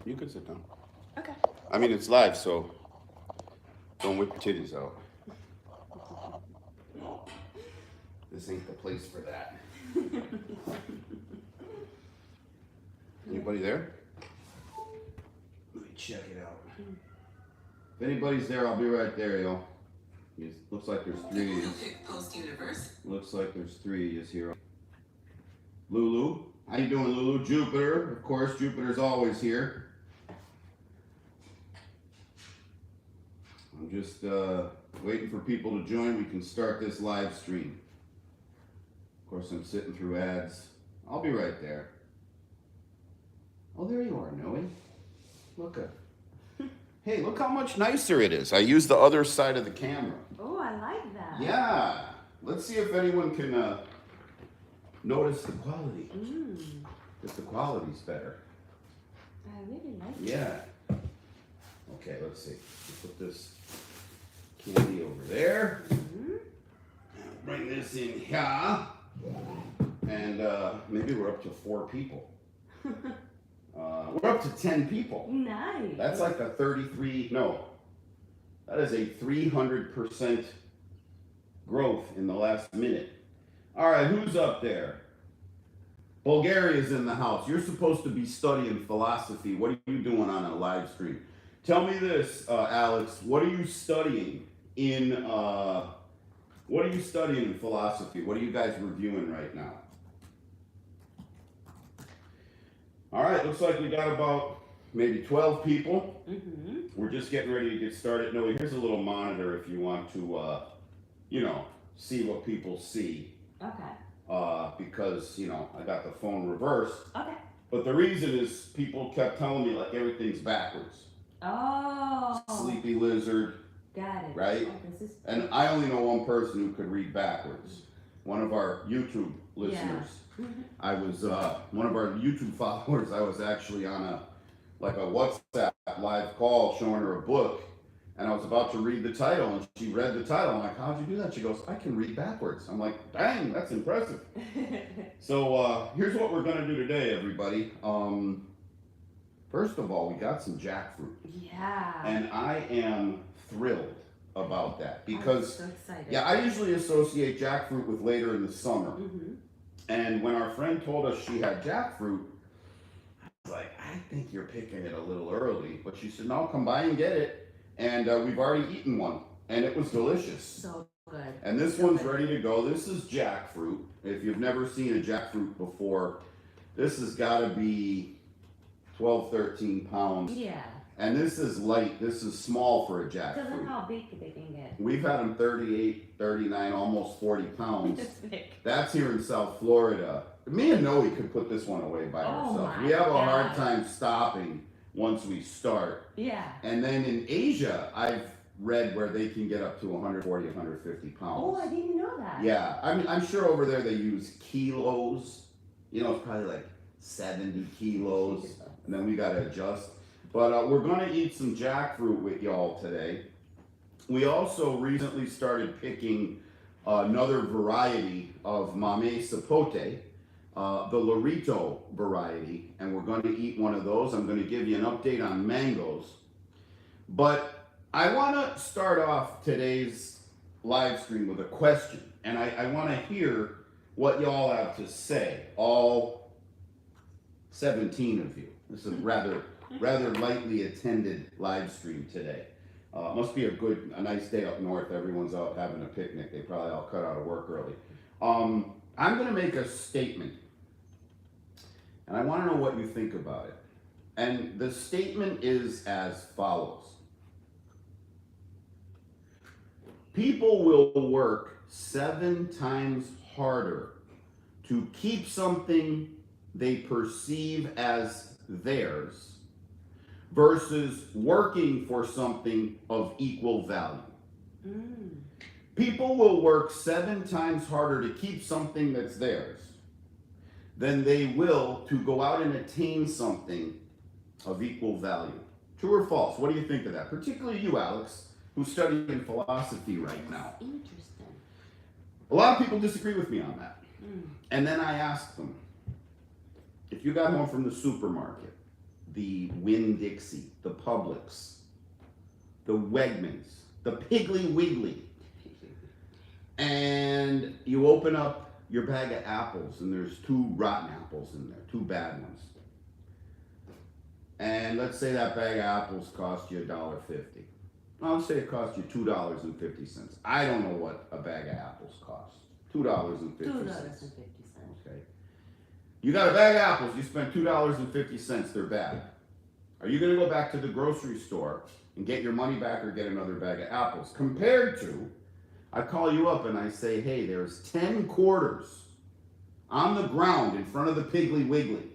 You could sit down. Okay. I mean, it's live, so don't whip your titties out. This ain't the place for that. Anybody there? Let me check it out. If anybody's there, I'll be right there, yo. Looks like there's three. Looks like there's three is here. Lulu, how you doing, Lulu? Jupiter, of course. Jupiter's always here. I'm just waiting for people to join. We can start this live stream. Of course, I'm sitting through ads. I'll be right there. Oh, there you are, Noe. Look at. Hey, look how much nicer it is. I used the other side of the camera. Oh, I like that. Yeah. Let's see if anyone can notice the quality. If the quality's better. I really like it. Yeah. Okay, let's see. We'll put this candy over there. Bring this in here. And maybe we're up to 4 people. We're up to 10 people. Nice. That's like a 33, no. That is a 300% growth in the last minute. All right, who's up there? Bulgaria's in the house. You're supposed to be studying philosophy. What are you doing on a live stream? Tell me this, Alex. What are you studying in? What are you studying in philosophy? What are you guys reviewing right now? All right, looks like we got about maybe 12 people. We're just getting ready to get started. No, here's a little monitor if you want to, you know, see what people see. Okay. Because, you know, I got the phone reversed. Okay. But the reason is people kept telling me like everything's backwards. Oh. Sleepy lizard. Got it. Right? Oh, and I only know one person who could read backwards. One of our YouTube listeners. Yeah. I was one of our YouTube followers. I was actually on a WhatsApp live call showing her a book, and I was about to read the title, and she read the title. I'm like, "How'd you do that?" She goes, "I can read backwards." I'm like, "Dang, that's impressive." So here's what we're gonna do today, everybody. First of all, we got some jackfruit. Yeah. And I am thrilled about that because I'm so excited. Yeah, I usually associate jackfruit with later in the summer. And when our friend told us she had jackfruit, I was like, I think you're picking it a little early. But she said, no, come by and get it. And we've already eaten one, and it was delicious. So good. And this one's ready to go. This is jackfruit. If you've never seen a jackfruit before, this has got to be 12, 13 pounds. Yeah. And this is light. This is small for a jackfruit. Tell them how big they can get. We've had them 38, 39, almost 40 pounds. That's here in South Florida. Me and Noe could put this one away by ourselves. We have a hard time stopping once we start. Yeah. And then in Asia, I've read where they can get up to 140, 150 pounds. Oh, I didn't know that. Yeah. I mean, I'm sure over there they use kilos. You know, it's probably like 70 kilos. And then we got to adjust. But we're going to eat some jackfruit with y'all today. We also recently started picking another variety of mamey sapote, the Lorito variety, and we're going to eat one of those. I'm going to give you an update on mangoes. But I want to start off today's live stream with a question, and I want to hear what y'all have to say, all 17 of you. This is rather lightly attended live stream today. Must be a nice day up north. Everyone's out having a picnic. They probably all cut out of work early. I'm going to make a statement, and I want to know what you think about it. And the statement is as follows. People will work 7 times harder to keep something they perceive as theirs versus working for something of equal value. People will work 7 times harder to keep something that's theirs than they will to go out and attain something of equal value. True or false? What do you think of that? Particularly you, Alex, who's studying philosophy right now. Interesting. A lot of people disagree with me on that. And then I asked them, if you got home from the supermarket, the Winn-Dixie, the Publix, the Wegmans, the Piggly Wiggly, and you open up your bag of apples and there's 2 rotten apples in there, 2 bad ones. And let's say that bag of apples cost you $1.50. I'll say it cost you $2.50. I don't know what a bag of apples costs. $2.50. $2.50. Okay. You got a bag of apples, you spent $2.50, they're bad. Are you gonna go back to the grocery store and get your money back or get another bag of apples? Compared to, I call you up and I say, hey, there's 10 quarters on the ground in front of the Piggly Wiggly.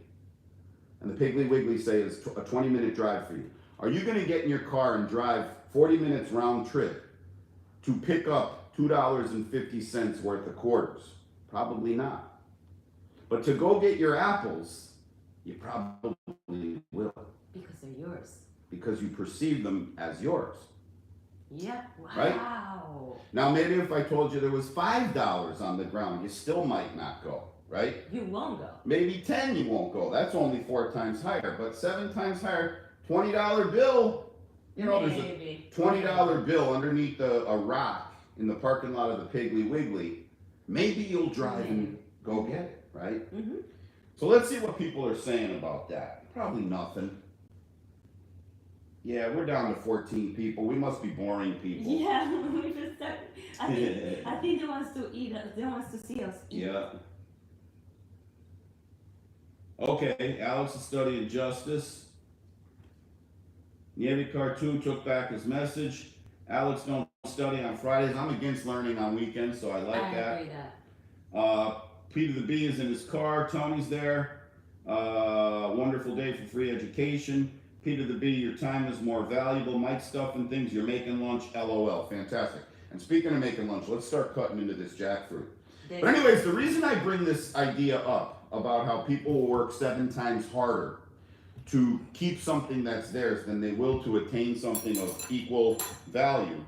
And the Piggly Wiggly say it's a 20-minute drive for you. Are you gonna get in your car and drive 40 minutes round trip to pick up $2.50 worth of quarters? Probably not. But to go get your apples, you probably will. Because they're yours. Because you perceive them as yours. Yep. Wow. Right? Now, maybe if I told you there was $5 on the ground, you still might not go, right? You won't go. Maybe 10 you won't go. That's only 4 times higher. But 7 times higher, $20 bill. You know, there's a $20 bill underneath a rock in the parking lot of the Piggly Wiggly. Maybe you'll drive and go get it, right? Mm-hmm. So let's see what people are saying about that. Probably nothing. Yeah, we're down to 14 people. We must be boring people. Yeah, we just start. I think they wants to eat us. They wants to see us eat. Yeah. Okay, Alex is studying justice. Nievi Cartoon took back his message. Alex don't study on Fridays. I'm against learning on weekends, so I like I that. agree that. Peter the Bee is in his car. Tony's there. Wonderful day for free education. Peter the Bee, your time is more valuable. Mike stuff and things. You're making lunch. LOL. Fantastic. And speaking of making lunch, let's start cutting into this jackfruit. But anyways, the reason I bring this idea up about how people will work 7 times harder to keep something that's theirs than they will to attain something of equal value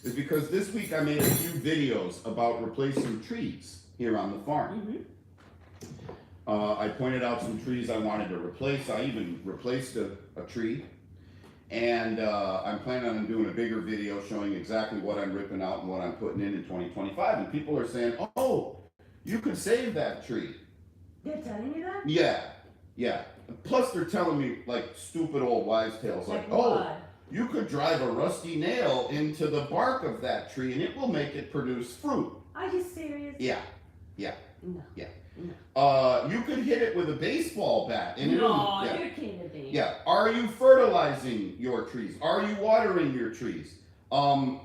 is because this week I made a few videos about replacing trees here on the farm. Mm-hmm. I pointed out some trees I wanted to replace. I even replaced a tree. And I'm planning on doing a bigger video showing exactly what I'm ripping out and what I'm putting in 2025. And people are saying, oh, you could save that tree. They're telling you that? Yeah. Plus they're telling me like stupid old wives' tales like oh, you could drive a rusty nail into the bark of that tree and it will make it produce fruit. Are you serious? Yeah. No. Yeah. No. You could hit it with a baseball bat and no, you're kidding me. Yeah. Are you fertilizing your trees? Are you watering your trees? I'm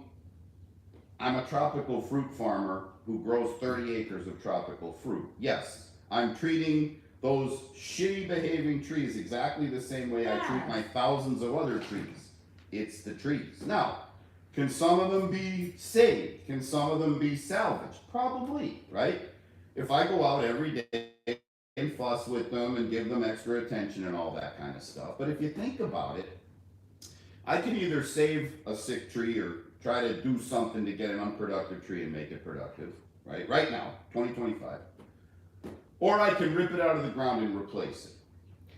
a tropical fruit farmer who grows 30 acres of tropical fruit. Yes, I'm treating those shitty behaving trees exactly the same way I treat my thousands of other trees. It's the trees. Now, can some of them be saved? Can some of them be salvaged? Probably, right? If I go out every day and fuss with them and give them extra attention and all that kind of stuff. But if you think about it, I can either save a sick tree or try to do something to get an unproductive tree and make it productive, right? Right now, 2025. Or I can rip it out of the ground and replace it.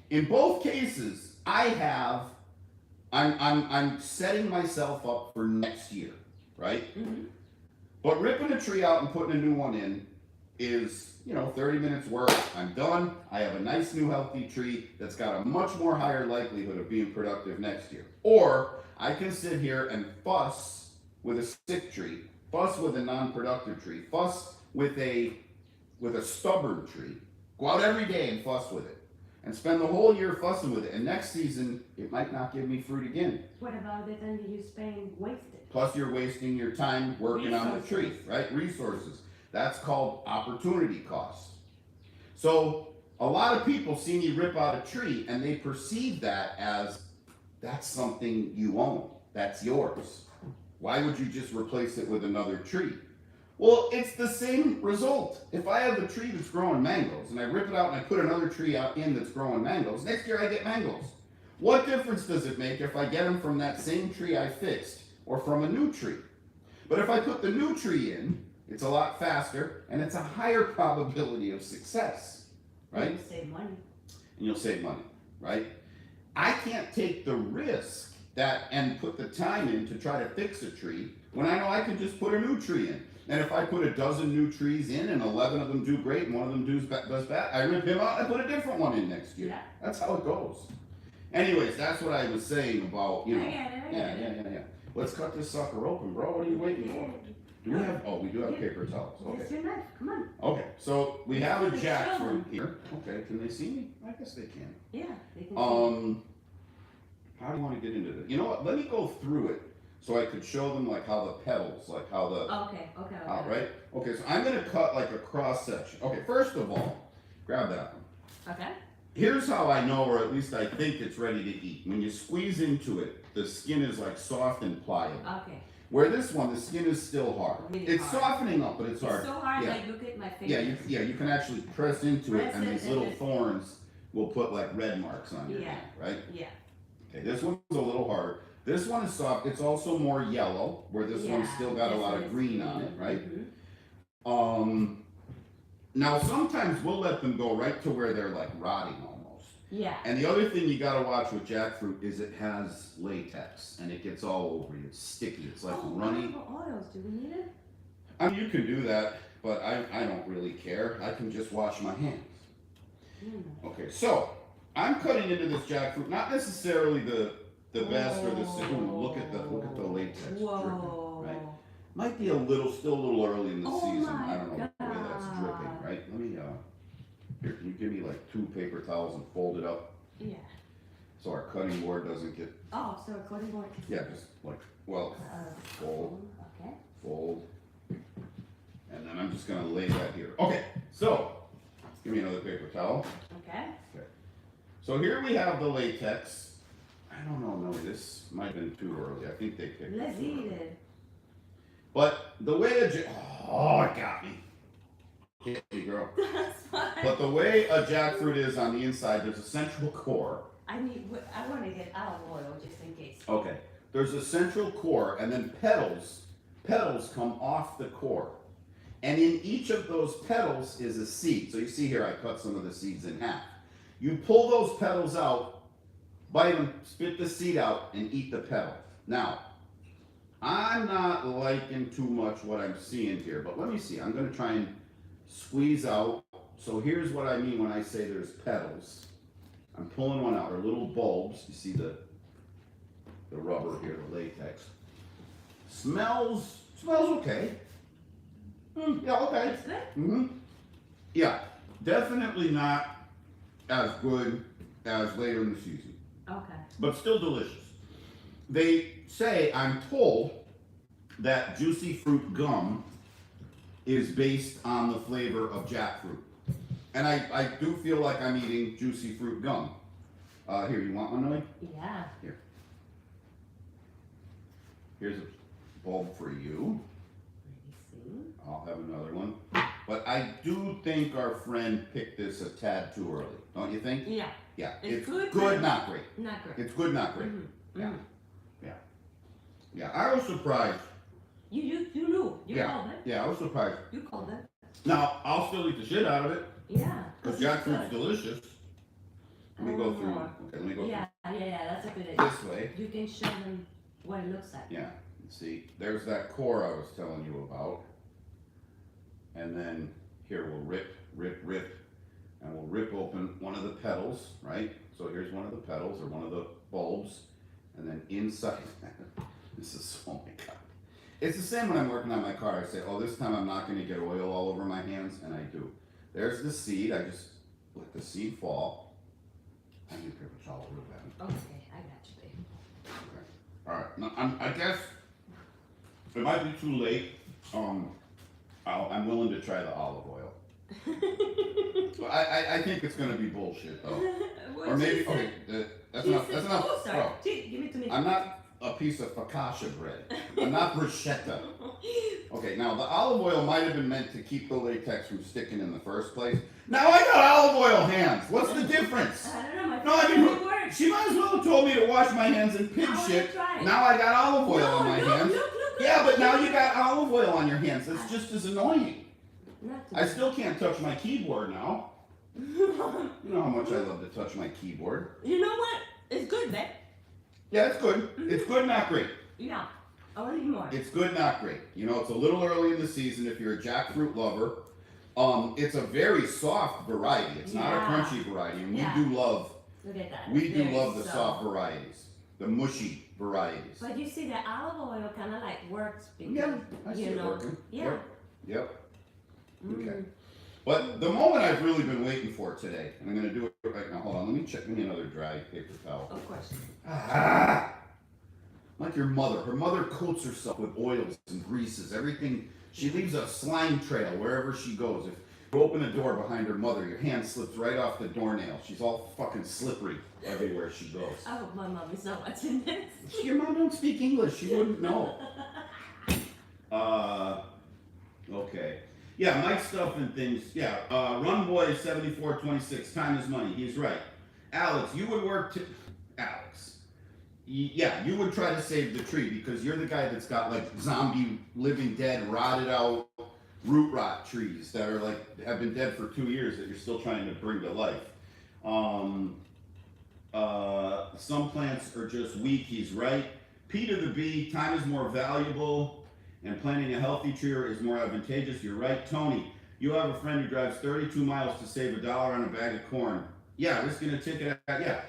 In both cases, I'm setting myself up for next year, right? Mm-hmm. But ripping a tree out and putting a new one in is, 30 minutes work. I'm done. I have a nice new healthy tree that's got a much more higher likelihood of being productive next year. Or I can sit here and fuss with a sick tree, fuss with a non-productive tree, fuss with a stubborn tree, go out every day and fuss with it, and spend the whole year fussing with it, and next season, it might not give me fruit again. What about the time that you spend wasted? Plus you're wasting your time working on the tree, right? Resources. That's called opportunity cost. So a lot of people see me rip out a tree, and they perceive that as, that's something you own, that's yours. Why would you just replace it with another tree? Well, it's the same result. If I have a tree that's growing mangoes and I rip it out and I put another tree out in that's growing mangoes, next year I get mangoes. What difference does it make if I get them from that same tree I fixed or from a new tree? But if I put the new tree in, it's a lot faster and it's a higher probability of success, right? You save money. And you'll save money, right? I can't take the risk and put the time in to try to fix a tree when I know I can just put a new tree in. And if I put a dozen new trees in and 11 of them do great and one of them does bad, I rip him out and put a different one in next year. Yeah. That's how it goes. Anyways, that's what I was saying about, you know. I get it. Yeah. Let's cut this sucker open, bro. What are you waiting for? Do we have, we do have paper towels. Okay. That's your knife. Come on. Okay, so we have a Show jackfruit them. here. Okay, can they see me? I guess they can. Yeah. They can How do you want to get into this? You know what? Let me go through it so I could show them like how the petals, like how the, Okay. right? Okay, so I'm gonna cut like a cross section. Okay, first of all, grab that one. Okay. Here's how I know, or at least I think it's ready to eat. When you squeeze into it, the skin is like soft and pliable. Okay. Where this one, the skin is still hard. Really It's hard. softening up, but it's hard. It's so hard. Yeah. Like look at my fingers. You can actually press into it, Press and it these and little it- thorns will put like red marks on your Yeah. hand, right? Yeah. Okay, this one's a little harder. This one is soft. It's also more yellow, where this one's Yeah, still got a this lot one of is green on it, right? Mhm. Now sometimes we'll let them go right to where they're like rotting almost. Yeah. And the other thing you gotta watch with jackfruit is it has latex, and it gets all over you. It's sticky. It's like runny. What oils? Do we need it? I mean, you can do that, but I don't really care. I can just wash my hands. Okay, so I'm cutting into this jackfruit, not necessarily the best or the ooh, look at the latex dripping, Whoa. right? Might be still a little early in the Oh season. my I don't know the way that's dripping, God. right? Let me here, can you give me like 2 paper towels and fold it up Yeah. so our cutting board doesn't get Oh, so according to just like fold, Okay. fold, and then I'm just gonna lay that here. Okay, so give me another paper towel. Okay. So here we have the latex. I don't know, no, this might have been too early. I think they picked Let's it too eat early. it. But the way it it got me. Hit me, girl. That's fine. But the way a jackfruit is on the inside, there's a central core. I want to get olive oil just in case. Okay. There's a central core, and then petals come off the core. And in each of those petals is a seed. So you see here, I cut some of the seeds in half. You pull those petals out, bite them, spit the seed out, and eat the petal. Now, I'm not liking too much what I'm seeing here, but let me see. I'm going to try and squeeze out. So here's what I mean when I say there's petals. I'm pulling one out, or little bulbs. You see the rubber here, the latex. Smells okay. Yeah, okay. It's good? Mm-hmm. Yeah, definitely not as good as later in the season, Okay. but still delicious. They say, I'm told, that juicy fruit gum is based on the flavor of jackfruit. And I do feel like I'm eating juicy fruit gum. Here, you want one, Millie? Yeah. Here. Here's a bulb for you. Let me see. I'll have another one. But I do think our friend picked this a tad too early, don't you think? Yeah. Yeah. It's good, good, not great. Not great. It's good, not great. Mhm. Yeah. Mhm. Yeah, I was surprised. You knew. You Yeah. called it. Yeah, I was surprised. You called it. Now, I'll still eat the shit out of it, Yeah. because it's jackfruit's good. delicious. Let me go through, Oh. okay, let me go Yeah. That's a good idea. through this way. You can show them what it looks like. Yeah, see, there's that core I was telling you about. And then here we'll rip, and we'll rip open one of the petals, right? So here's one of the petals, or one of the bulbs, and then inside, this is, oh my God. It's the same when I'm working on my car. I say, oh, this time I'm not gonna get oil all over my hands, and I do. There's the seed, I just let the seed fall. I need paper towel real bad. Okay, I got you, babe. Okay. All right. Now, I guess it might be too late. I'm willing to try the olive oil. But I think it's gonna be bullshit though. What Or she maybe said? that's She enough. said- That's enough. Oh, sorry. Oh, Give it to me. I'm not a piece of focaccia bread. I'm not bruschetta. Okay. Now the olive oil might have been meant to keep the latex from sticking in the first place. Now I got olive oil hands. What's the difference? I don't know. My No, I friend mean, it works. she might as well have told me to wash my hands in pig I wanna shit. try. Now I got olive oil on my hands. Look, Yeah, but now you got olive oil on your hands. That's just as annoying. Not too I still can't touch my keyboard now. You know how much I love to touch my keyboard. You know what? It's good, babe. Yeah, it's good. It's good, not great. Yeah. I want to eat more. It's good, not great. You know, it's a little early in the season if you're a jackfruit lover. It's a very soft variety. It's not a crunchy variety, and we do love. Look at that. We do love the soft varieties, the mushy varieties. But you see, the olive oil kind of like works because Yeah, I see it working. Yeah. Yep. Mm. Okay. But the moment I've really been waiting for today, and I'm going to do it right now. Hold on, let me check me another dry paper towel. Of course. Ah, like your mother. Her mother coats herself with oils and greases, everything. She leaves a slime trail wherever she goes. If you open a door behind her mother, your hand slips right off the doornail. She's all fucking slippery everywhere she goes. I hope my mom is not watching this. Your mom don't speak English. She wouldn't know. Okay. Yeah, Mike stuff and things. Yeah, Run Boy 7426. Time is money. He's right. Alex, you would work to... Alex. Yeah, you would try to save the tree because you're the guy that's got like zombie, living dead, rotted out root rot trees that are like, have been dead for 2 years that you're still trying to bring to life. Some plants are just weak. He's right. P to the B, time is more valuable and planting a healthy tree is more advantageous. You're right. Tony, you have a friend who drives 32 miles to save $1 on a bag of corn. Yeah, risk getting a ticket. Yeah.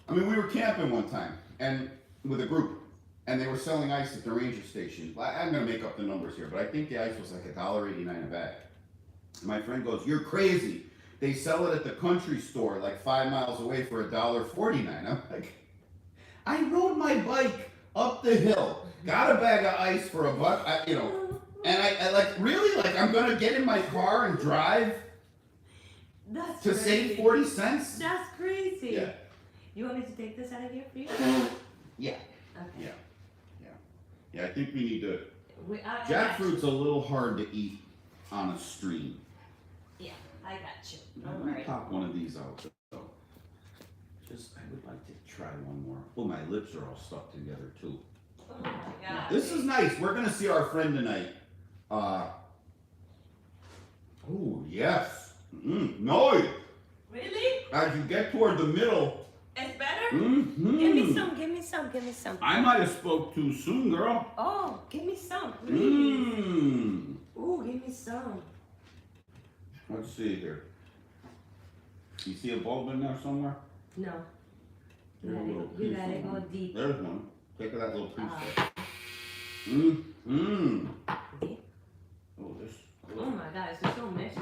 I mean, we were camping one time and with a group and they were selling ice at the ranger station. I'm going to make up the numbers here, but I think the ice was like $1.89 a bag. My friend goes, you're crazy. They sell it at the country store like 5 miles away for $1.49. I'm like, I rode my bike up the hill, got a bag of ice for $1, you know, and I like, really, like, I'm gonna get in my car and drive That's to crazy. save 40 cents? That's crazy. Yeah. You want me to take this out of here for you? Yeah. Okay. Yeah, I think we need to, I jackfruit's a little hard to eat on a stream. Yeah, I got you. Let Don't me worry. pop one of these out, though. Just, I would like to try one more. Oh, my lips are all stuck together, too. Oh my God. This is nice. We're gonna see our friend tonight. Oh yes. No. Really? As you get toward the middle. It's better? Mm-hmm. Give me some, give me some, give me some. I might have spoke too soon, girl. Oh, give me some, please. Mmm. Ooh, give me some. Let's see here. You see a bulb in there somewhere? No. There's a little You piece gotta of go one. deep. There's one. Take that little piece Uh-huh. there. Mmm. Deep? Oh, this. Oh my God, it's so messy.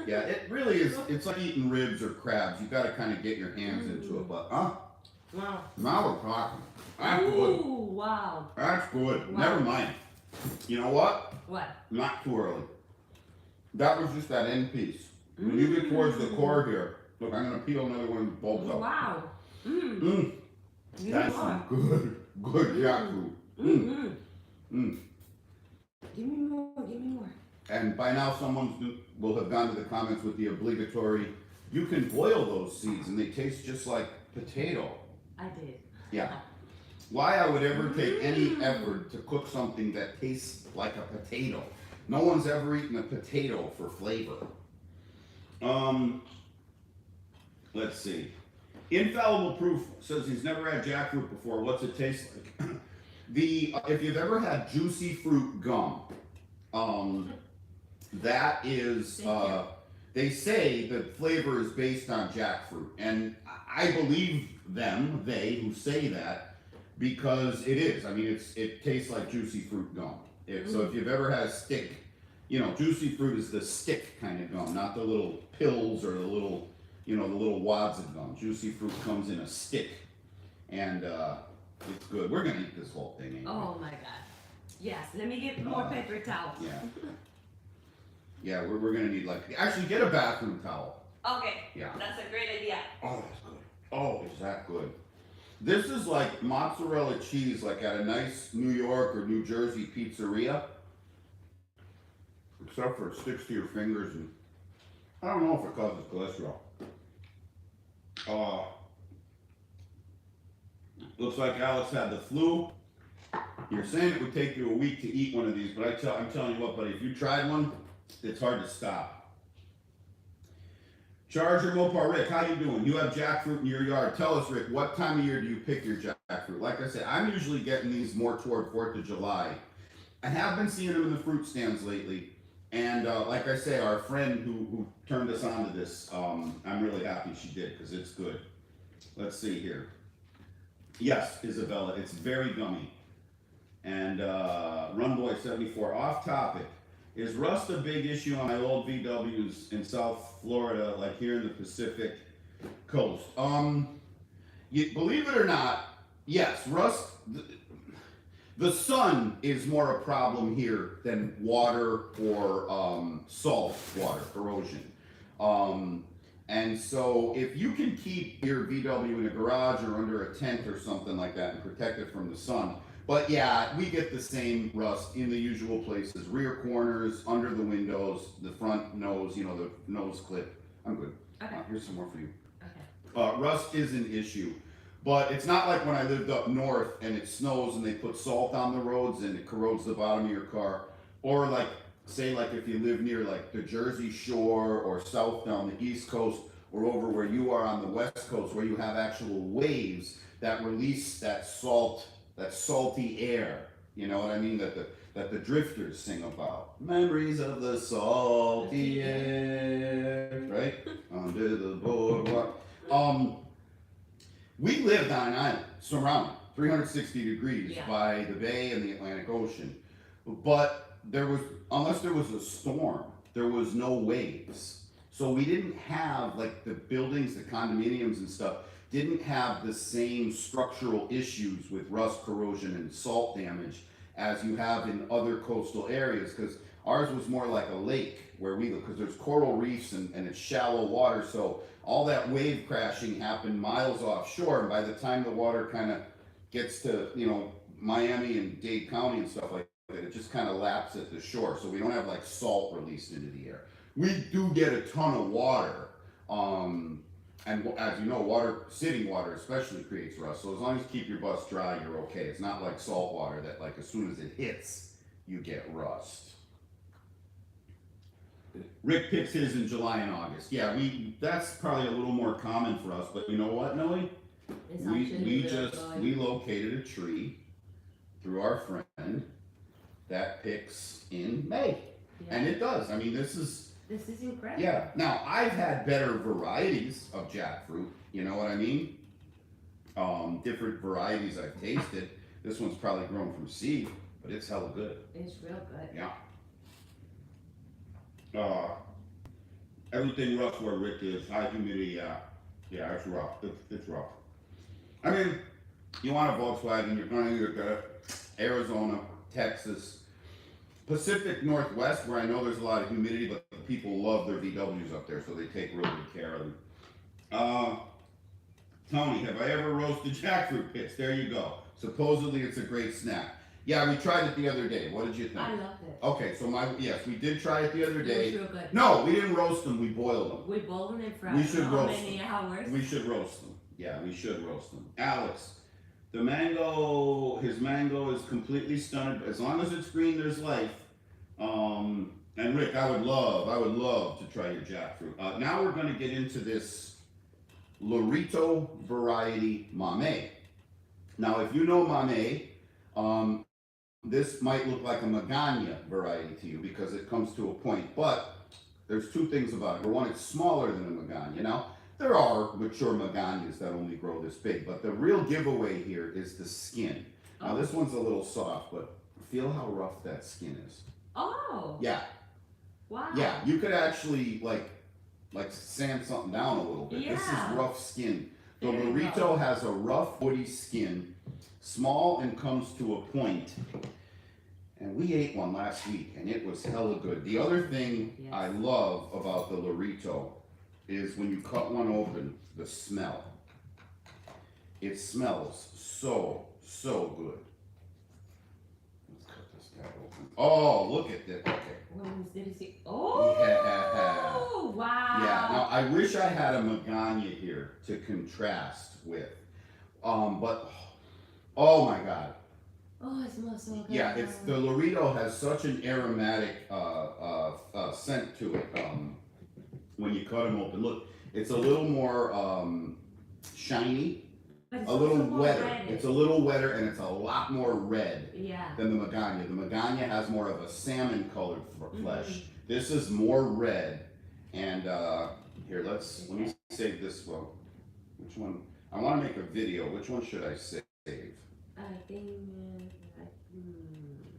Yeah, it really is. It's like eating ribs or crabs. You got to kind of get your hands into it. But Wow. now we're talking. That's good. Ooh, wow. That's good. Wow. Never mind. You know what? What? Not too early. That was just that end piece. When you get towards the core here, look, I'm gonna peel another one of the bulbs out. Wow. Mmm. Mmm. You That's are. some good jackfruit. Mm-hmm. Mmm. Give me more, give me more. And by now, someone will have gone to the comments with the obligatory. You can boil those seeds, and they taste just like potato. I did. Yeah. Why I would ever take any effort to cook something that tastes like a potato? No one's ever eaten a potato for flavor. Let's see. Infallible Proof says he's never had jackfruit before. What's it taste like? If you've ever had juicy fruit gum, that is, they say the flavor is based on jackfruit, and I believe them, they who say that, because it is. I mean, it tastes like juicy fruit gum. So if you've ever had a stick, you know, juicy fruit is the stick kind of gum, not the little pills or the little, you know, the little wads of gum. Juicy fruit comes in a stick, and it's good. We're gonna eat this whole thing anyway. Oh my God. Yes, let me get more paper towels. Yeah. Yeah, we're gonna need actually get a bathroom towel. Okay. Yeah. That's a great idea. Oh, that's good. Oh, is that good? This is like mozzarella cheese, like at a nice New York or New Jersey pizzeria. Except for it sticks to your fingers, and I don't know if it causes cholesterol. Looks like Alex had the flu. You're saying it would take you a week to eat one of these, but I'm telling you what, buddy, if you tried one, it's hard to stop. Charger Mopar, Rick, how you doing? You have jackfruit in your yard. Tell us, Rick, what time of year do you pick your jackfruit? Like I said, I'm usually getting these more toward 4th of July. I have been seeing them in the fruit stands lately. And like I say, our friend who turned us on to this, I'm really happy she did because it's good. Let's see here. Yes, Isabella, it's very gummy. And Runboy74, off topic. Is rust a big issue on my old VWs in South Florida, like here in the Pacific Coast? Believe it or not, yes, rust. The sun is more a problem here than water or salt water corrosion. And so if you can keep your VW in a garage or under a tent or something like that and protect it from the sun. But yeah, we get the same rust in the usual places, rear corners, under the windows, the front nose, you know, the nose clip. I'm good. Okay. Here's some more for you. Okay. Rust is an issue, but it's not like when I lived up north and it snows and they put salt on the roads and it corrodes the bottom of your car. Or like, say like if you live near like the Jersey Shore or south down the East Coast or over where you are on the West Coast where you have actual waves that release that salt, that salty air, you know what I mean, that the drifters sing about. Memories of the salty air, right? Under the boardwalk. We lived on an island, surrounded, 360 degrees by the bay and the Atlantic Ocean. But there was, unless there was a storm, there was no waves. So we didn't have, like the buildings, the condominiums and stuff, didn't have the same structural issues with rust, corrosion, and salt damage as you have in other coastal areas, because ours was more like a lake where we live, because there's coral reefs and it's shallow water, so all that wave crashing happened miles offshore, and by the time the water kind of gets to, you know, Miami and Dade County and stuff like that, it just kind of laps at the shore, so we don't have like salt released into the air. We do get a ton of water, and as you know, water, sitting water especially creates rust. So as long as you keep your bus dry, you're okay. It's not like salt water that like as soon as it hits, you get rust. Rick picks his in July and August. Yeah, that's probably a little more common for us, but you know what, Noe? We located a tree through our friend that picks in May. Yeah. And it does. I mean, this is incredible. Yeah. Now, I've had better varieties of jackfruit. You know what I mean? Different varieties I've tasted. This one's probably grown from seed, but it's hella good. It's real good. Yeah. Everything rough where Rick is. High humidity, yeah, it's rough. It's rough. I mean, you want a Volkswagen, you're gonna either get Arizona, Texas, Pacific Northwest, where I know there's a lot of humidity, but people love their VWs up there, so they take real good care of them. Tony, have I ever roasted jackfruit pits? There you go. Supposedly it's a great snack. Yeah, we tried it the other day. What did you think? I loved it. Okay, so yes, we did try it the other day. It was real good. No, we didn't roast them, we boiled them. We boiled them in front. We should roast how many them. Hours? We should roast them. Yeah, we should roast them. Alex, his mango is completely stunted. As long as it's green, there's life. And Rick, I would love to try your jackfruit. Now we're going to get into this Lorito variety mamey. Now, if you know mamey, this might look like a magana variety to you because it comes to a point, but there's two things about it. For one, it's smaller than a magana. Now, there are mature maganas that only grow this big, but the real giveaway here is the skin. Now, this one's a little soft, but feel how rough that skin is. Oh. Yeah. Wow. Yeah, you could actually like sand something down a little bit. Yeah. This is rough skin. The Lorito has a rough, woody skin, small and comes to a point. And we ate one last week, and it was hella good. The other thing I love about the Lorito is when you cut one open, the smell. It smells so good. Let's cut this guy open. Oh, look at that. Okay. Did you see? Oh, yeah. Wow. Yeah, now I wish I had a magana here to contrast with. But, oh my God. Oh, it smells so good. Yeah, the Lorito has such an aromatic scent to it when you cut them open. Look, It's a little more shiny, But it's a little also more wetter. reddish. It's a little wetter, and it's a lot more red Yeah. than the Magana. The Magana has more of a salmon colored flesh. Mhm. This is more red. And here, let me save this one. Which one? I want to make a video. Which one should I save? I think.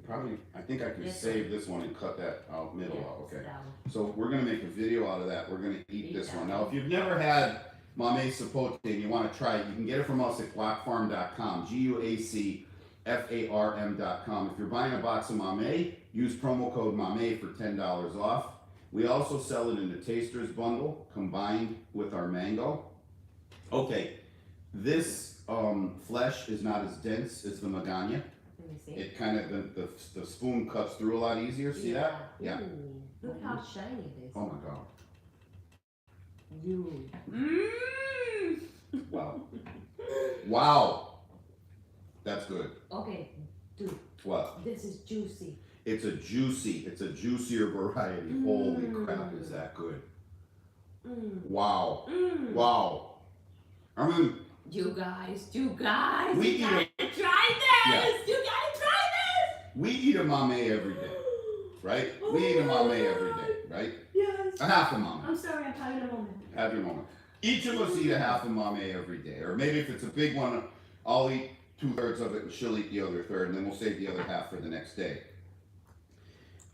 Probably, I think I could This save this one and cut that out middle Yeah, out. Okay. that one. So we're gonna make a video out of that. We're gonna eat this that one. Now, if you've never had mamey sapote and you want to try it, you can get it from us at guacfarm.com. GUACFARM.com. If you're buying a box of mamey, use promo code mamey for $10 off. We also sell it in the taster's bundle combined with our mango. Okay, this flesh is not as dense as the Magana. Let me see. It kind of the spoon cuts through a lot easier. See that? Yeah. Ooh, look how shiny it is. Oh my god. Wow. Wow. That's good. Okay, dude. What? This is juicy. It's a juicier variety. Holy crap, is that good? Wow. Wow. I mean, you guys, we you eat gotta try this. Yeah. You gotta try we eat a mamey every day, right? Oh We eat a my mamey God. every day, right? this. Yes. A half a mamey. I'm sorry, I'm having a moment. Have your moment. Each of us eat a half a mamey every day, or maybe if it's a big one, I'll eat 2/3 of it and she'll eat the other third, and then we'll save the other half for the next day.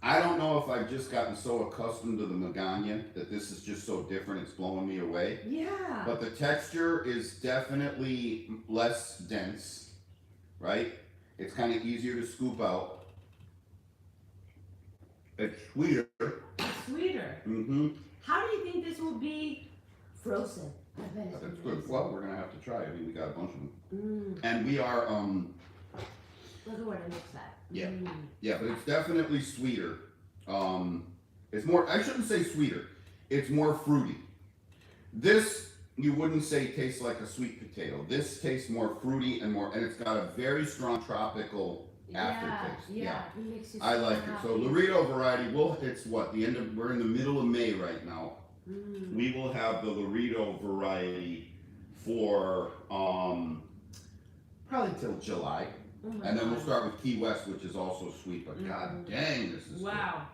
I don't know if I've just gotten so accustomed to the Magana that this is just so different, it's blowing me away. Yeah. But the texture is definitely less dense, right? It's kind of easier to scoop out. It's sweeter. Sweeter. Mm-hmm. How do you think this will be frozen? I bet it's That's amazing. good. Well, we're gonna have to try it. I mean, we got a bunch of them. Mm. And we are, Look at what it looks like. Yeah. Mm. yeah, but it's definitely sweeter. It's more, I shouldn't say sweeter, it's more fruity. This, you wouldn't say tastes like a sweet potato. This tastes more fruity and it's got a very strong tropical aftertaste. Yeah. It makes you I so like it. happy. So Lorito variety, it's what, we're in the middle of May right now. Mm. We will have the Lorito variety for, probably till July. Oh my And then we'll God. start with Key West, which is also sweet, but god dang, this is Wow.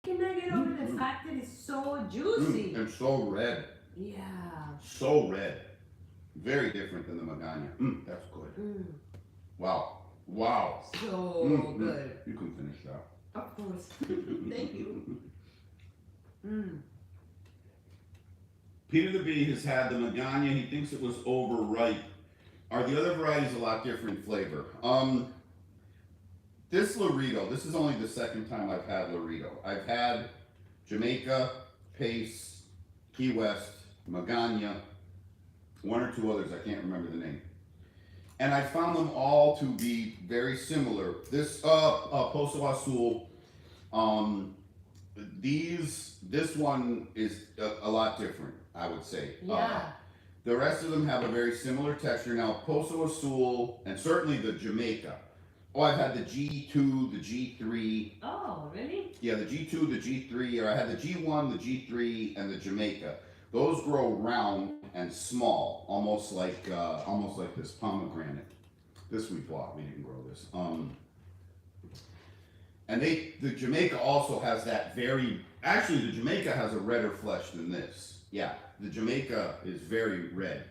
Can I get over the fact that it's so juicy? And so red. Yeah. So red. Very different than the Magana. That's good. Wow. Wow. So good. You can finish that. Of course. Thank you. Peter the Bee has had the Magana. He thinks it was overripe. Are the other varieties a lot different in flavor? This Lorito, this is only the second time I've had Lorito. I've had Jamaica, Pace, Key West, Magana, one or two others, I can't remember the name. And I found them all to be very similar. This Pozo Azul, this one is a lot different, I would say. Yeah. The rest of them have a very similar texture. Now, Pozo Azul, and certainly the Jamaica. Oh, I've had the G2, the G3. Oh, really? Yeah, the G2, the G3, or I had the G1, the G3, and the Jamaica. Those grow round and small, almost like this pomegranate. This we bought, we didn't grow this. And the Jamaica also has that actually the Jamaica has a redder flesh than this. Yeah, the Jamaica is very red,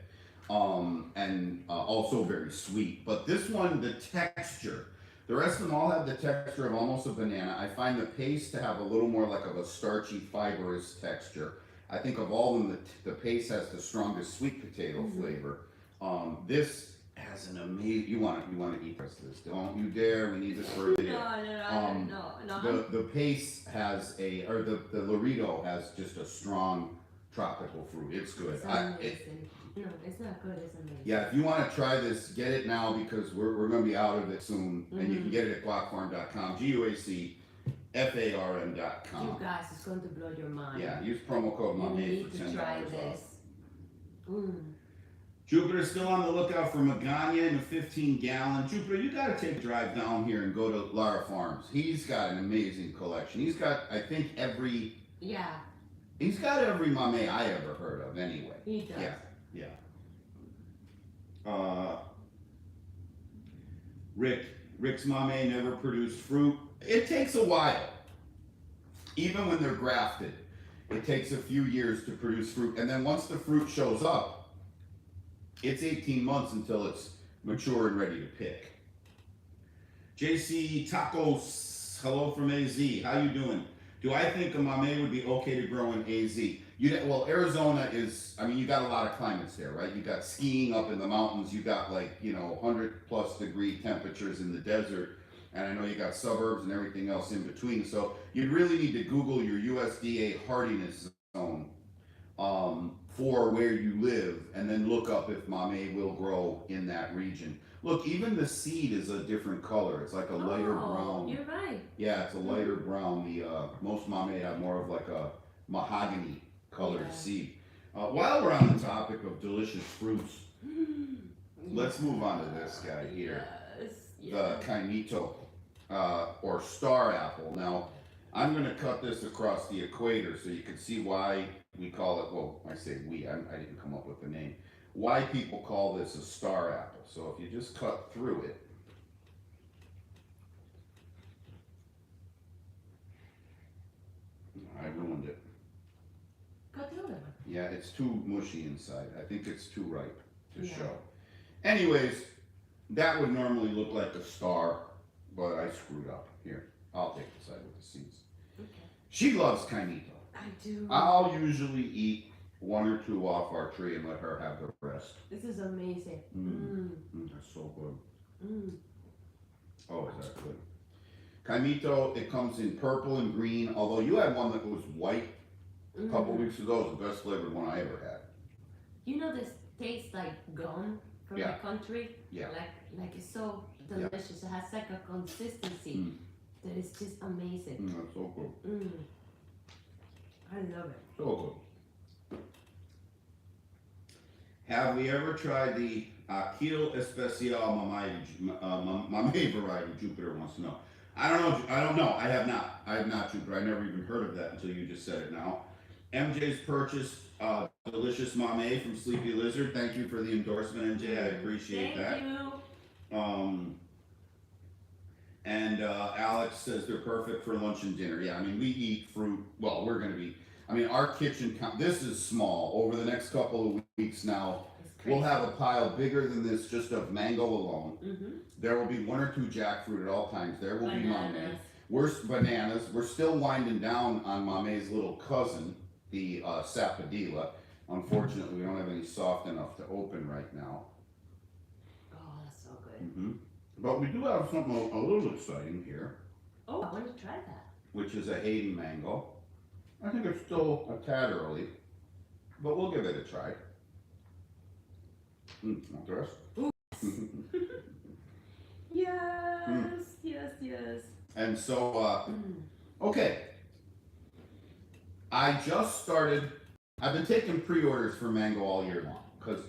and also very sweet. But this one, the texture, the rest of them all have the texture of almost a banana. I find the paste to have a little more like of a starchy, fibrous texture. I think of all of them, the paste has the strongest sweet potato flavor. This has an amazing. You want to eat this? Don't you dare! We need this for a video. No. The paste has the Lorito has just a strong tropical fruit. It's good. It's amazing. No, it's not good. It's amazing. Yeah, if you want to try this, get it now because we're going to be out of it soon, and you can get it at guacfarm.com. GUACFARM.com. You guys, it's going to blow your mind. Yeah, use promo code You mamey need for to $10 try off. this. Jupiter's still on the lookout for Magana in a 15-gallon. Jupiter, you got to take a drive down here and go to Lara Farms. He's got an amazing collection. He's got, I think, every He's got every mamey I ever heard of anyway. He does. Yeah, yeah. Rick's mamey never produced fruit. It takes a while. Even when they're grafted, it takes a few years to produce fruit. And then once the fruit shows up, it's 18 months until it's mature and ready to pick. JC Tacos, hello from AZ. How you doing? Do I think a mamey would be okay to grow in AZ? Well, Arizona is, I mean, you got a lot of climates there, right? You got skiing up in the mountains. You got 100+ degree temperatures in the desert. And I know you got suburbs and everything else in between. So you really need to Google your USDA hardiness zone for where you live, and then look up if mamey will grow in that region. Look, even the seed is a different color. It's like a lighter brown. You're right. Yeah, it's a lighter brown. The most mamey have more of like a mahogany colored seed. While we're on the topic of delicious fruits, let's move on to this guy here. The kaimito, or star apple. Now, I'm going to cut this across the equator so you can see why we call it, well, I say we, I didn't come up with the name, why people call this a star apple. So if you just cut through it, I ruined it. Cut the other one. Yeah, it's too mushy inside. I think it's too ripe to show. Anyways, that would normally look like a star, but I screwed up. Here, I'll take the side with the seeds. Okay. She loves kaimito. I do. I'll usually eat 1 or 2 off our tree and let her have the rest. This is amazing. That's so good. Mm. Oh, is that good? Kaimito, it comes in purple and green, although you had one that was white a couple weeks ago. It was the best flavored one I ever had. You know, this tastes like gum from the country. Yeah. Like it's so delicious. It has like a consistency that is just amazing. That's so good. I love it. So good. Have we ever tried the Aquil Especial mamey variety? Jupiter wants to know. I don't know. I have not, Jupiter. I never even heard of that until you just said it now. MJ's purchased delicious mamey from Sleepy Lizard. Thank you for the endorsement, MJ. I appreciate that. Thank you. And Alex says they're perfect for lunch and dinner. Yeah, I mean, we eat fruit. Well, we're going to be, I mean, our kitchen, this is small. Over the next couple of weeks now, we'll have a pile bigger than this just of mango alone. There will be 1 or 2 jackfruit at all times. There will be mamey. Bananas. We're still winding down on mamey's little cousin, the sapodilla. Unfortunately, we don't have any soft enough to open right now. Oh, that's so good. But we do have something a little exciting here. Oh, I want to try that. Which is a Hayden mango. I think it's still a tad early, but we'll give it a try. Want the rest? Yes. And so, okay. I just started, I've been taking pre-orders for mango all year long, because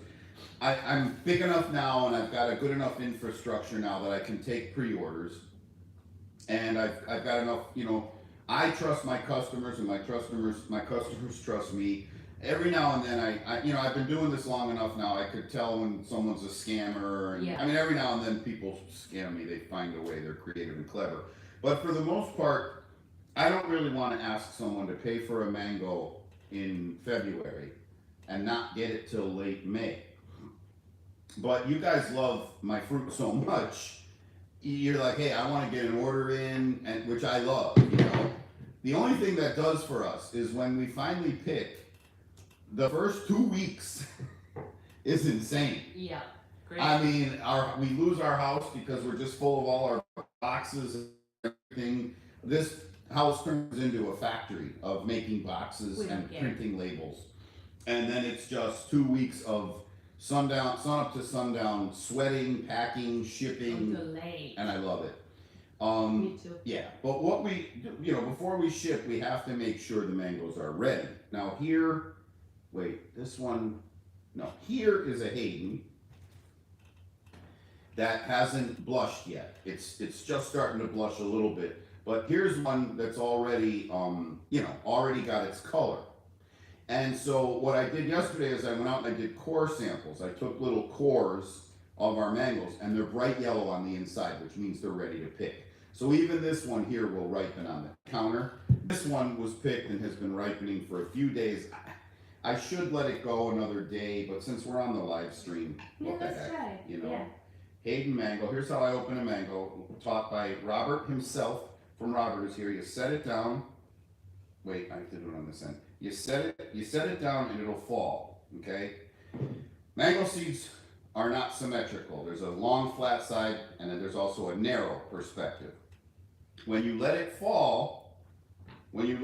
I'm big enough now and I've got a good enough infrastructure now that I can take pre-orders. And I've got enough, I trust my customers and my customers trust me. Every now and then I've been doing this long enough now, I could tell when someone's a scammer. And, I mean, every now and then people scam me, they find a way, they're creative and clever. But for the most part, I don't really want to ask someone to pay for a mango in February and not get it till late May. But you guys love my fruit so much, you're like, hey, I want to get an order in, and which I love, The only thing that does for us is when we finally pick, the first 2 weeks is insane. Yeah, great. I mean, we lose our house because we're just full of all our boxes and everything. This house turns into a factory of making boxes and printing labels. And then it's just 2 weeks of sun up to sundown, sweating, packing, shipping, and I love it. Me too. Yeah, but what we do, before we ship, we have to make sure the mangoes are ready. Now here, this one, no, here is a Hayden that hasn't blushed yet. It's just starting to blush a little bit. But here's one that's already, already got its color. And so what I did yesterday is I went out and I did core samples. I took little cores of our mangoes, and they're bright yellow on the inside, which means they're ready to pick. So even this one here will ripen on the counter. This one was picked and has been ripening for a few days. I should let it go another day, but since we're on the live stream, what the heck, right. you know. Yeah. Hayden mango. Here's how I open a mango, taught by Robert himself. From Robert is here. You set it down. Wait, I have to do it on this end. You set it down, and it'll fall. Okay. Mango seeds are not symmetrical. There's a long flat side, and then there's also a narrow perspective. When you let it fall, it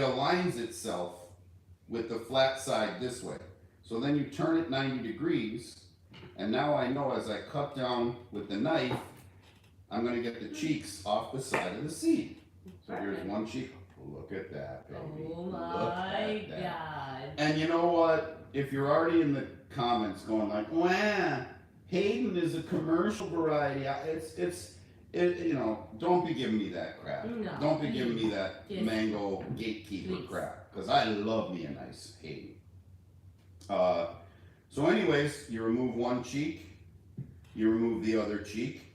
aligns itself with the flat side this way. So then you turn it 90 degrees, and now I know as I cut down with the knife, I'm going to get the cheeks off the side of the seed. So here's one cheek. Look at that, baby. Oh my God. And you know what? If you're already in the comments going like, "Wow, Hayden is a commercial variety," you know, don't be giving me that crap. No. Don't be giving me that Yes. mango gatekeeper Please. crap, because I love me a nice Hayden. So anyways, you remove one cheek, you remove the other cheek,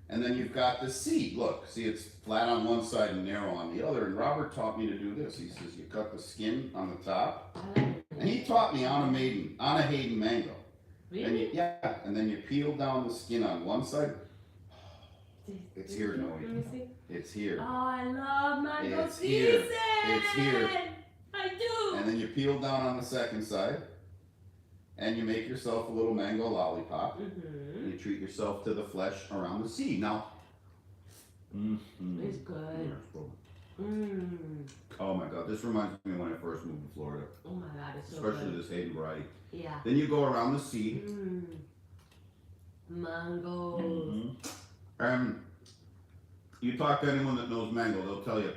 and then you've got the seed. Look, see, it's flat on one side and narrow on the other. And Robert taught me to do this. He says you cut the skin on the top, and he taught me on a Hayden mango. Really? And then you peel down the skin on one side. It's here, Noe. Let me see. It's here. Oh, I love mango It's here. season. It's here. I do. And then you peel down on the second side, and you make yourself a little mango lollipop. And you treat yourself to the flesh around the seed. Now, It's good. Oh my God, this reminds me when I first moved to Florida. Oh my God, it's so Especially good. this Hayden variety. Yeah. Then you go around the seed. Mango. And you talk to anyone that knows mango, they'll tell you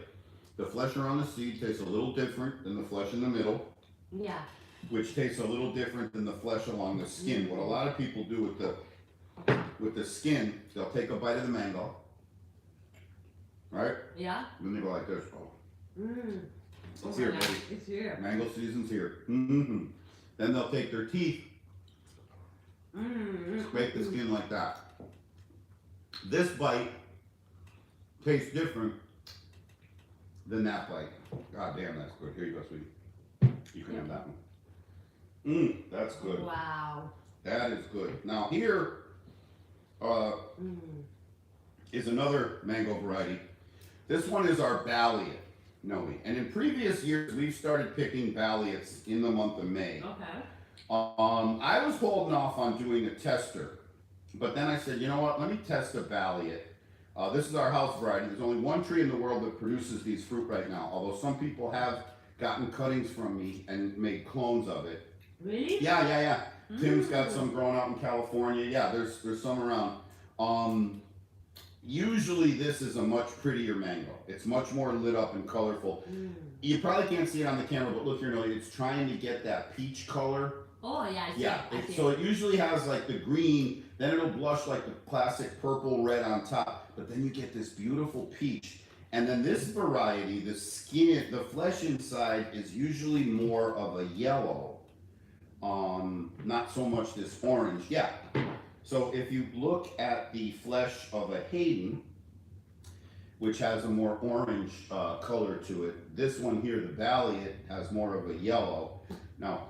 the flesh around the seed tastes a little different than the flesh in the middle, Yeah. which tastes a little different than the flesh along the skin. What a lot of people do with the skin, they'll take a bite of the mango, right? Yeah. Then they go like this. Oh, Oh it's my here, God, baby. it's here. Mango season's here. Then they'll take their teeth, scrape the skin like that. This bite tastes different than that bite. God damn, that's good. Here you go, sweetie. You can have that one. That's good. Wow. That is good. Now here is another mango variety. This one is our Balliet, Noe. And in previous years, we've started picking Balliets in the month of May. Okay. I was holding off on doing a tester, but then I said, you know what, let me test a Balliet. This is our house variety. There's only one tree in the world that produces these fruit right now, although some people have gotten cuttings from me and made clones of it. Really? Yeah. Tim's got some growing out in California. Yeah, there's some around. Usually this is a much prettier mango. It's much more lit up and colorful. You probably can't see it on the camera, but look here, Noe, it's trying to get that peach color. Oh yeah, I see Yeah, it. so it usually has like the green, then it'll blush like the classic purple red on top, but then you get this beautiful peach. And then this variety, the skin, the flesh inside is usually more of a yellow, not so much this orange. Yeah, so if you look at the flesh of a Hayden, which has a more orange color to it, this one here, the Balliet, has more of a yellow. Now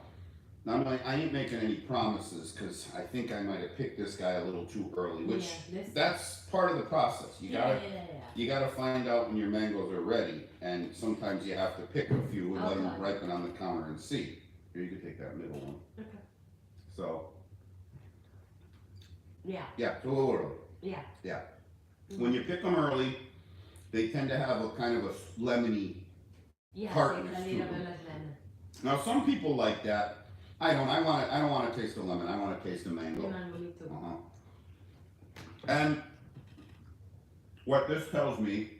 I ain't making any promises because I think I might have picked this guy a little too early, which that's part of the process. You gotta find out when your mangoes are ready, and sometimes you have to pick a few and let them ripen on the counter and see. Here, you can take that middle one. Okay. So. Yeah. Yeah, it's a little early. Yeah. Yeah. When you pick them early, they tend to have a kind of a lemony tartness to them. Now some people like that. I don't want to taste the lemon. I want to taste the mango. And what this tells me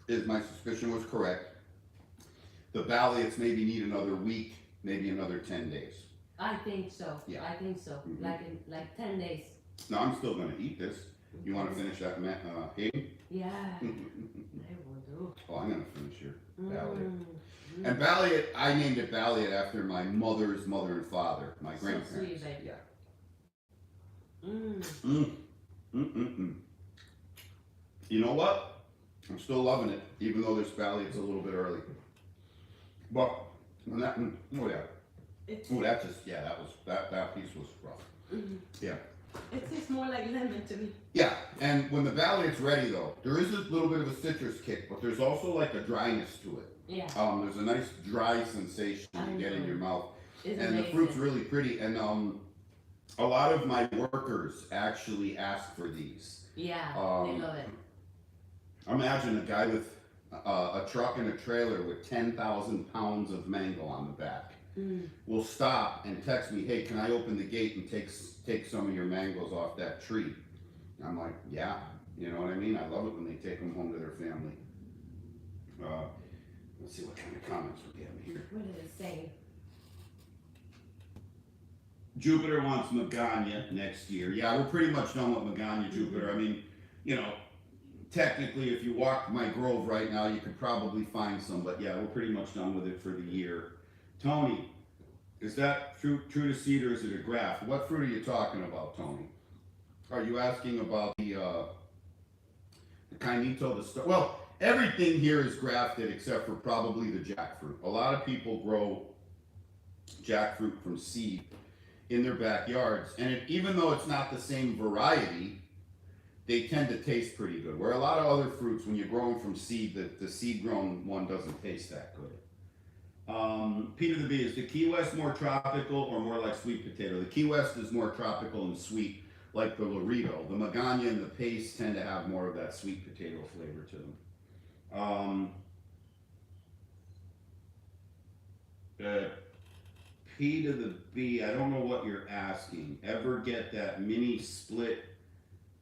is my suspicion was correct. The Balliets maybe need another week, maybe another 10 days. I think so. Yeah. I think so. Like 10 days. Now I'm still going to eat this. You want to finish that, Hayden? Yeah. I will do. Oh, I'm gonna finish here. Balliet. Mm. And Balliet, I named it Balliet after my mother's mother and father, my So grandparents. sweet, baby. Yeah. Mm. You know what? I'm still loving it, even though this Balliet's a little bit early. But when that, oh yeah, oh that just that piece was rough. Mm. Yeah. It tastes more like lemon to me. Yeah, and when the Balliet's ready though, there is a little bit of a citrus kick, but there's also like a dryness to it. Yeah. There's a nice dry sensation you get in your mouth, It's and amazing. the fruit's really pretty. And a lot of my workers actually ask for these. Yeah, they love it. Imagine a guy with a truck and a trailer with 10,000 pounds of mango on the back. Will stop and text me, hey, can I open the gate and take some of your mangoes off that tree? I'm like, yeah, you know what I mean? I love it when they take them home to their family. Let's see what kind of comments we have here. What did it say? Jupiter wants Magana next year. Yeah, we're pretty much done with Magana, Jupiter. I mean, you know, technically, if you walked my grove right now, you could probably find some, but yeah, we're pretty much done with it for the year. Tony, is that true to seed or is it a graft? What fruit are you talking about, Tony? Are you asking about the Kainito, the star? Well, everything here is grafted except for probably the jackfruit. A lot of people grow jackfruit from seed in their backyards, and even though it's not the same variety, they tend to taste pretty good. Where a lot of other fruits, when you grow them from seed, the seed grown one doesn't taste that good. Peter the Bee, is the Key West more tropical or more like sweet potato? The Key West is more tropical and sweet, like the Lorito. The Magana and the Pace tend to have more of that sweet potato flavor to them. P to the B, I don't know what you're asking. Ever get that mini split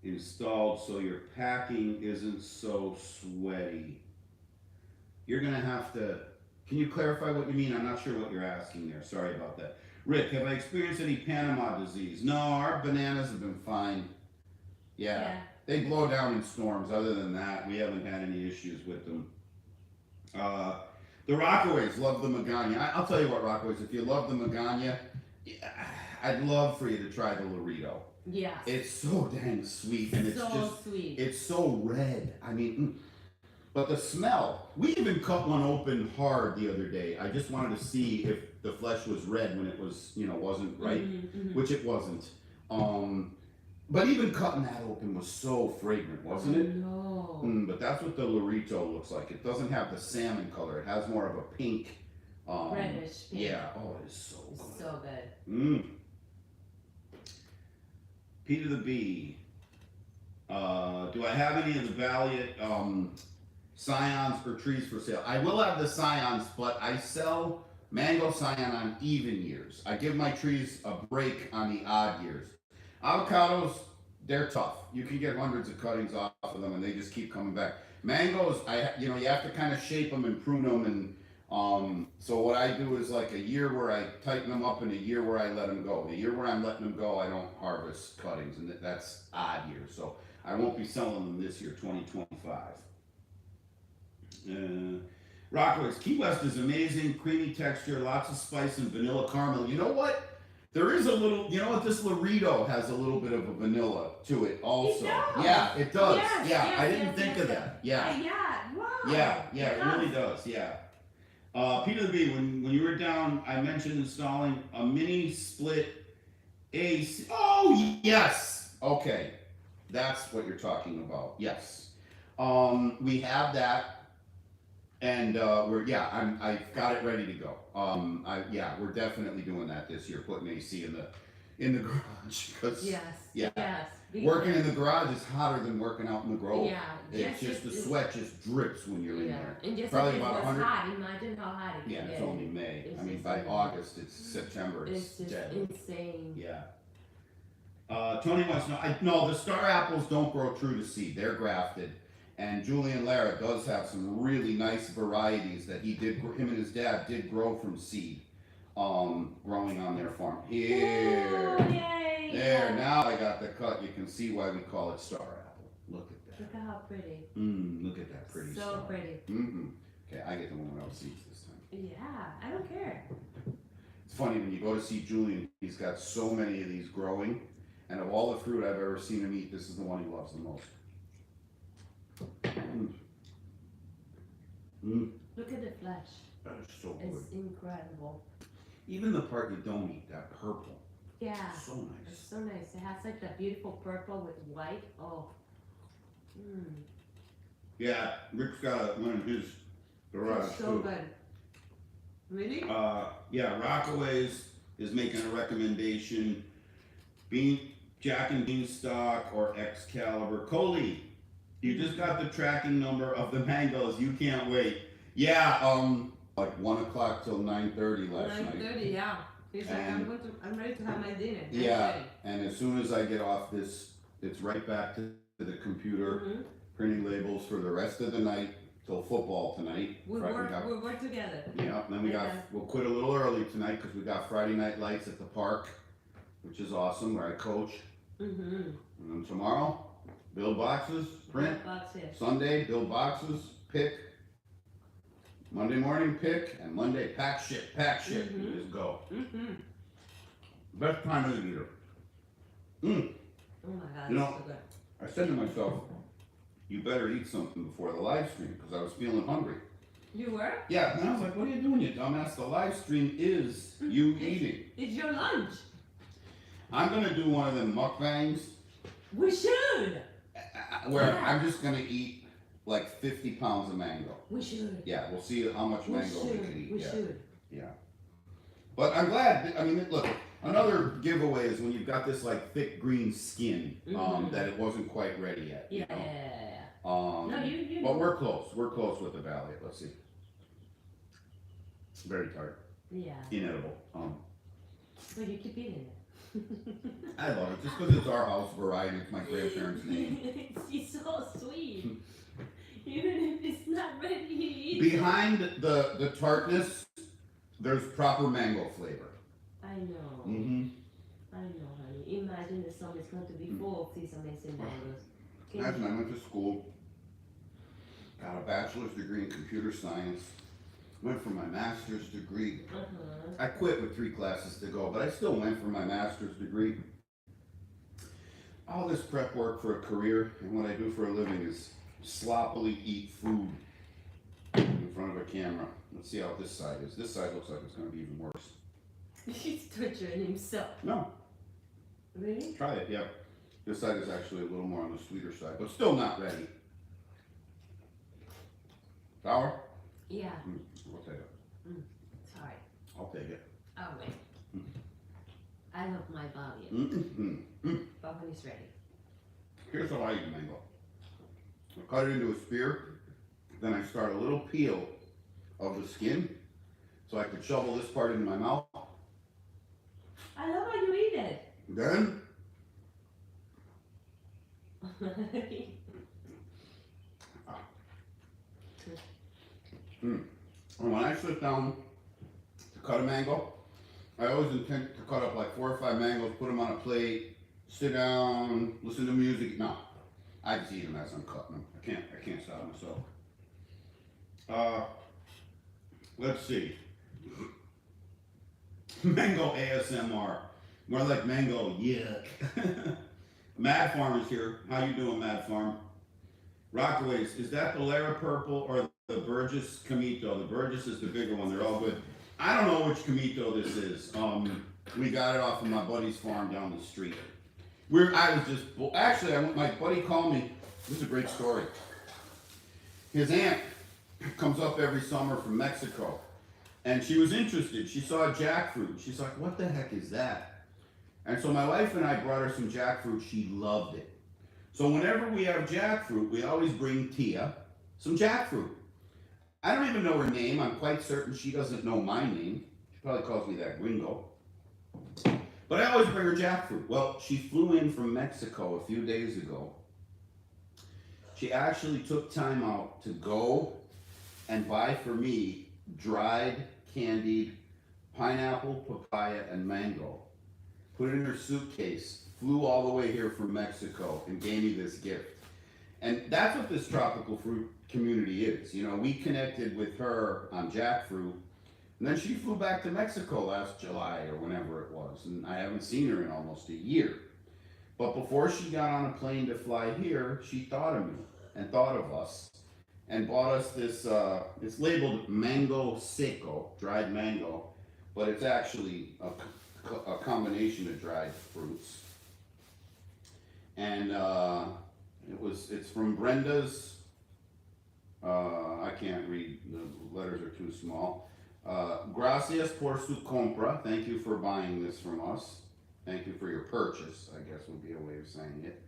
installed so your packing isn't so sweaty? You're gonna have to, can you clarify what you mean? I'm not sure what you're asking there. Sorry about that. Rick, have I experienced any Panama disease? No, our bananas have been fine. Yeah. They blow down in storms. Other than that, we haven't had any issues with them. The Rockaways love the Magana. I'll tell you what, Rockaways, if you love the Magana, I'd love for you to try the Lorito. Yes. It's so dang sweet, and it's so just sweet. It's so red. I mean, but the smell. We even cut one open hard the other day. I just wanted to see if the flesh was red when it was, wasn't ripe, which it wasn't. But even cutting that open was so fragrant, wasn't it? No. But that's what the Lorito looks like. It doesn't have the salmon color. It has more of a pink. Reddish pink. Yeah. Oh, it is so good. It's so good. P to the B. Do I have any of the Balliet scions or trees for sale? I will have the scions, but I sell mango scion on even years. I give my trees a break on the odd years. Avocados, they're tough. You can get hundreds of cuttings off of them, and they just keep coming back. Mangoes, you have to kind of shape them and prune them, and so what I do is like a year where I tighten them up, and a year where I let them go. The year where I'm letting them go, I don't harvest cuttings, and that's odd years. So I won't be selling them this year, 2025. Rockaways, Key West is amazing, creamy texture, lots of spice and vanilla caramel. You know what? There is a little, this Lorito has a little bit of a vanilla to it also. It does. Yeah, it does. Yes, yeah, yes, I didn't yes, think yes, of that. Yeah. Wow. Yeah, it really does. Yeah. Peter the B, when you were down, I mentioned installing a mini split AC. Oh, yes. Okay. That's what you're talking about. Yes. We have that. And I've got it ready to go. We're definitely doing that this year, putting AC in the garage. Yes. Working in the garage is hotter than working out in the grove. Yeah. It's just the sweat just drips when you're in there. And just probably if it about was 100. hot, imagine how hot it Yeah, can it's get. only May. It's I mean, just by amazing. August, it's September. It's just dead. insane. Yeah. Tony wants to know. No, the star apples don't grow true to seed. They're grafted. And Julian Lara does have some really nice varieties that him and his dad did grow from seed, growing on their farm. Here. Oh, yay. There, now I got the cut, you can see why we call it star apple. Look at that. Look at how pretty. Look at that pretty So star. pretty. Okay, I get the one without seeds this time. Yeah, I don't care. It's funny when you go to see Julian, he's got so many of these growing, and of all the fruit I've ever seen him eat, this is the one he loves the most. Look at the flesh. That is so good. It's incredible. Even the part you don't eat, that purple. Yeah. So nice. It's so nice. It has like that beautiful purple with white. Oh. Yeah, Rick's got one in his garage It's so too. good. Really? Yeah, Rockaway's is making a recommendation. Jack and Beanstalk or Excalibur. Coley, you just got the tracking number of the mangoes. You can't wait. Yeah, like 1 o'clock till 9:30 last night. 9:30, yeah. He's like, I'm ready to have my dinner. Yeah, and as soon as I get off this, it's right back to the computer, printing labels for the rest of the night till football tonight. We work together. Yeah, and then we'll quit a little early tonight because we got Friday night lights at the park, which is awesome, where I coach. And then tomorrow, build boxes, print. Sunday, build boxes, pick. Monday morning, pick, and Monday, pack ship. You just go. Best time of the year. Oh my God, You know, so good. I said to myself, you better eat something before the live stream because I was feeling hungry. You were? Yeah, and I was like, what are you doing, you dumbass? The live stream is you eating. It's your lunch. I'm going to do one of them mukbangs. We should. Where I'm just going to eat like 50 pounds of mango. We should. Yeah, we'll see how much mango we can eat. We should. Yeah. But I'm glad, I mean, look, another giveaway is when you've got this like thick green skin, that it wasn't quite ready yet. Yeah, you know? No, you But we're close with the valley. Let's see. Very tart. Yeah. Inedible. But you keep eating it. I love it just because it's our house variety. It's my grandparents' name. It's so sweet. Even if it's not ready, you eat it. Behind the tartness, there's proper mango flavor. I know. I know, honey. Imagine the summer is going to be full of these amazing mangoes. Imagine I went to school, got a bachelor's degree in computer science, went for my master's degree. I quit with 3 classes to go, but I still went for my master's degree. All this prep work for a career, and what I do for a living is sloppily eat food in front of a camera. Let's see how this side is. This side looks like it's going to be even worse. He's torturing himself. No. Really? Try it, yeah. This side is actually a little more on the sweeter side, but still not ready. Sour? Yeah. I'll take it. Sorry. I'll take it. Oh, wait. I love my volume. But when it's ready. Here's how I eat mango. I cut it into a spear, then I start a little peel of the skin, so I could shovel this part into my mouth. I love how you eat it. Then, and when I sit down to cut a mango, I always intend to cut up like 4 or 5 mangoes, put them on a plate, sit down, listen to music. No, I just eat them as I'm cutting them. I can't stop myself. Let's see. Mango ASMR. More like mango yuck. Mad Farm is here. How you doing, Mad Farm? Rockaways, is that the Lara Purple or the Burgess Camito? The Burgess is the bigger one. They're all good. I don't know which Camito this is. We got it off of my buddy's farm down the street. My buddy called me. This is a great story. His aunt comes up every summer from Mexico, and she was interested. She saw jackfruit. She's like, what the heck is that? And so my wife and I brought her some jackfruit. She loved it. So whenever we have jackfruit, we always bring Tia some jackfruit. I don't even know her name. I'm quite certain she doesn't know my name. She probably calls me that gringo. But I always bring her jackfruit. Well, she flew in from Mexico a few days ago. She actually took time out to go and buy for me dried, candied pineapple, papaya, and mango. put it in her suitcase, flew all the way here from Mexico, and gave me this gift. And that's what this tropical fruit community is. You know, we connected with her on jackfruit, and then she flew back to Mexico last July or whenever it was, and I haven't seen her in almost a year. But before she got on a plane to fly here, she thought of me and thought of us and bought us this, it's labeled mango seco, dried mango, but it's actually a combination of dried fruits. And it's from Brenda's, I can't read, the letters are too small. Gracias por su compra, thank you for buying this from us. Thank you for your purchase, I guess would be a way of saying it.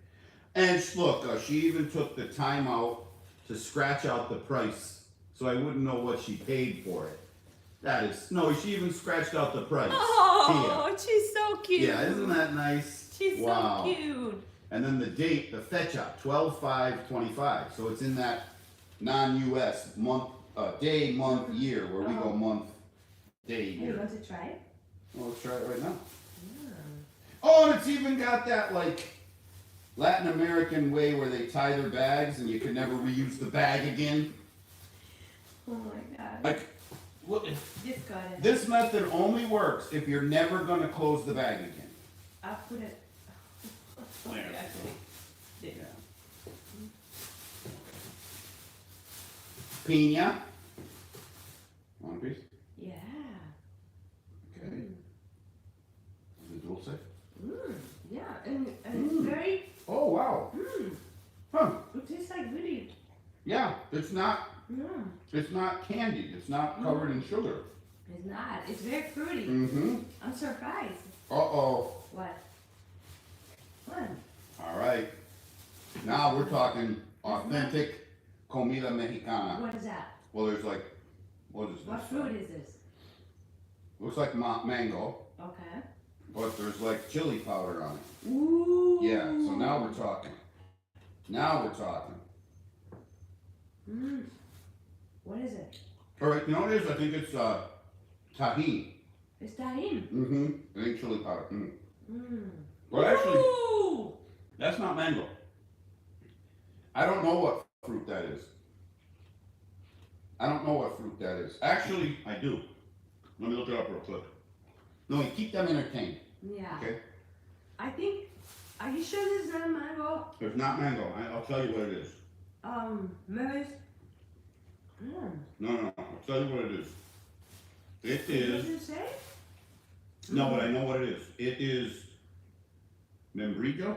And look, she even took the time out to scratch out the price so I wouldn't know what she paid for it. She even scratched out the price. Oh, she's so cute. Yeah, isn't that nice? She's so cute. And then the date, the fecha, 12/5/25. So it's in that non-US month, day, month, year, where we go month, day, Hey, you year. want to try it? Well, let's try it right now. Yeah. Oh, and it's even got that like Latin American way where they tie their bags and you can never reuse the bag again. Oh my god. Like, look, Discarded. this method only works if you're never gonna close the bag again. I'll put it. There. Yeah. Piña. One piece. Yeah. Okay. The dulce. Yeah, and it's very. Oh wow. Huh. It tastes like really. Yeah, it's not. Yeah. It's not candied. It's not covered in sugar. It's not. It's very fruity. Mm-hmm. I'm surprised. Uh-oh. What? What? All right. Now we're talking authentic comida mexicana. What is that? Well, there's like, what is this? What fruit is this? Looks like mango, Okay. but there's like chili powder on it. Ooh. Yeah, so now we're talking. Now we're talking. What is it? All right, you know what it is? I think it's tahini. It's tahini. Mm-hmm. I think chili powder. Mm. Well, actually, Ooh. that's not mango. I don't know what fruit that is. I don't know what fruit that is. Actually, I do. Let me look it up real quick. No, you keep them entertained. Yeah. Okay? I think. Are you sure this is not mango? It's not mango. I'll tell you what it is. Maize. No. I'll tell you what it is. It What is. does it say? No, but I know what it is. It is membrillo.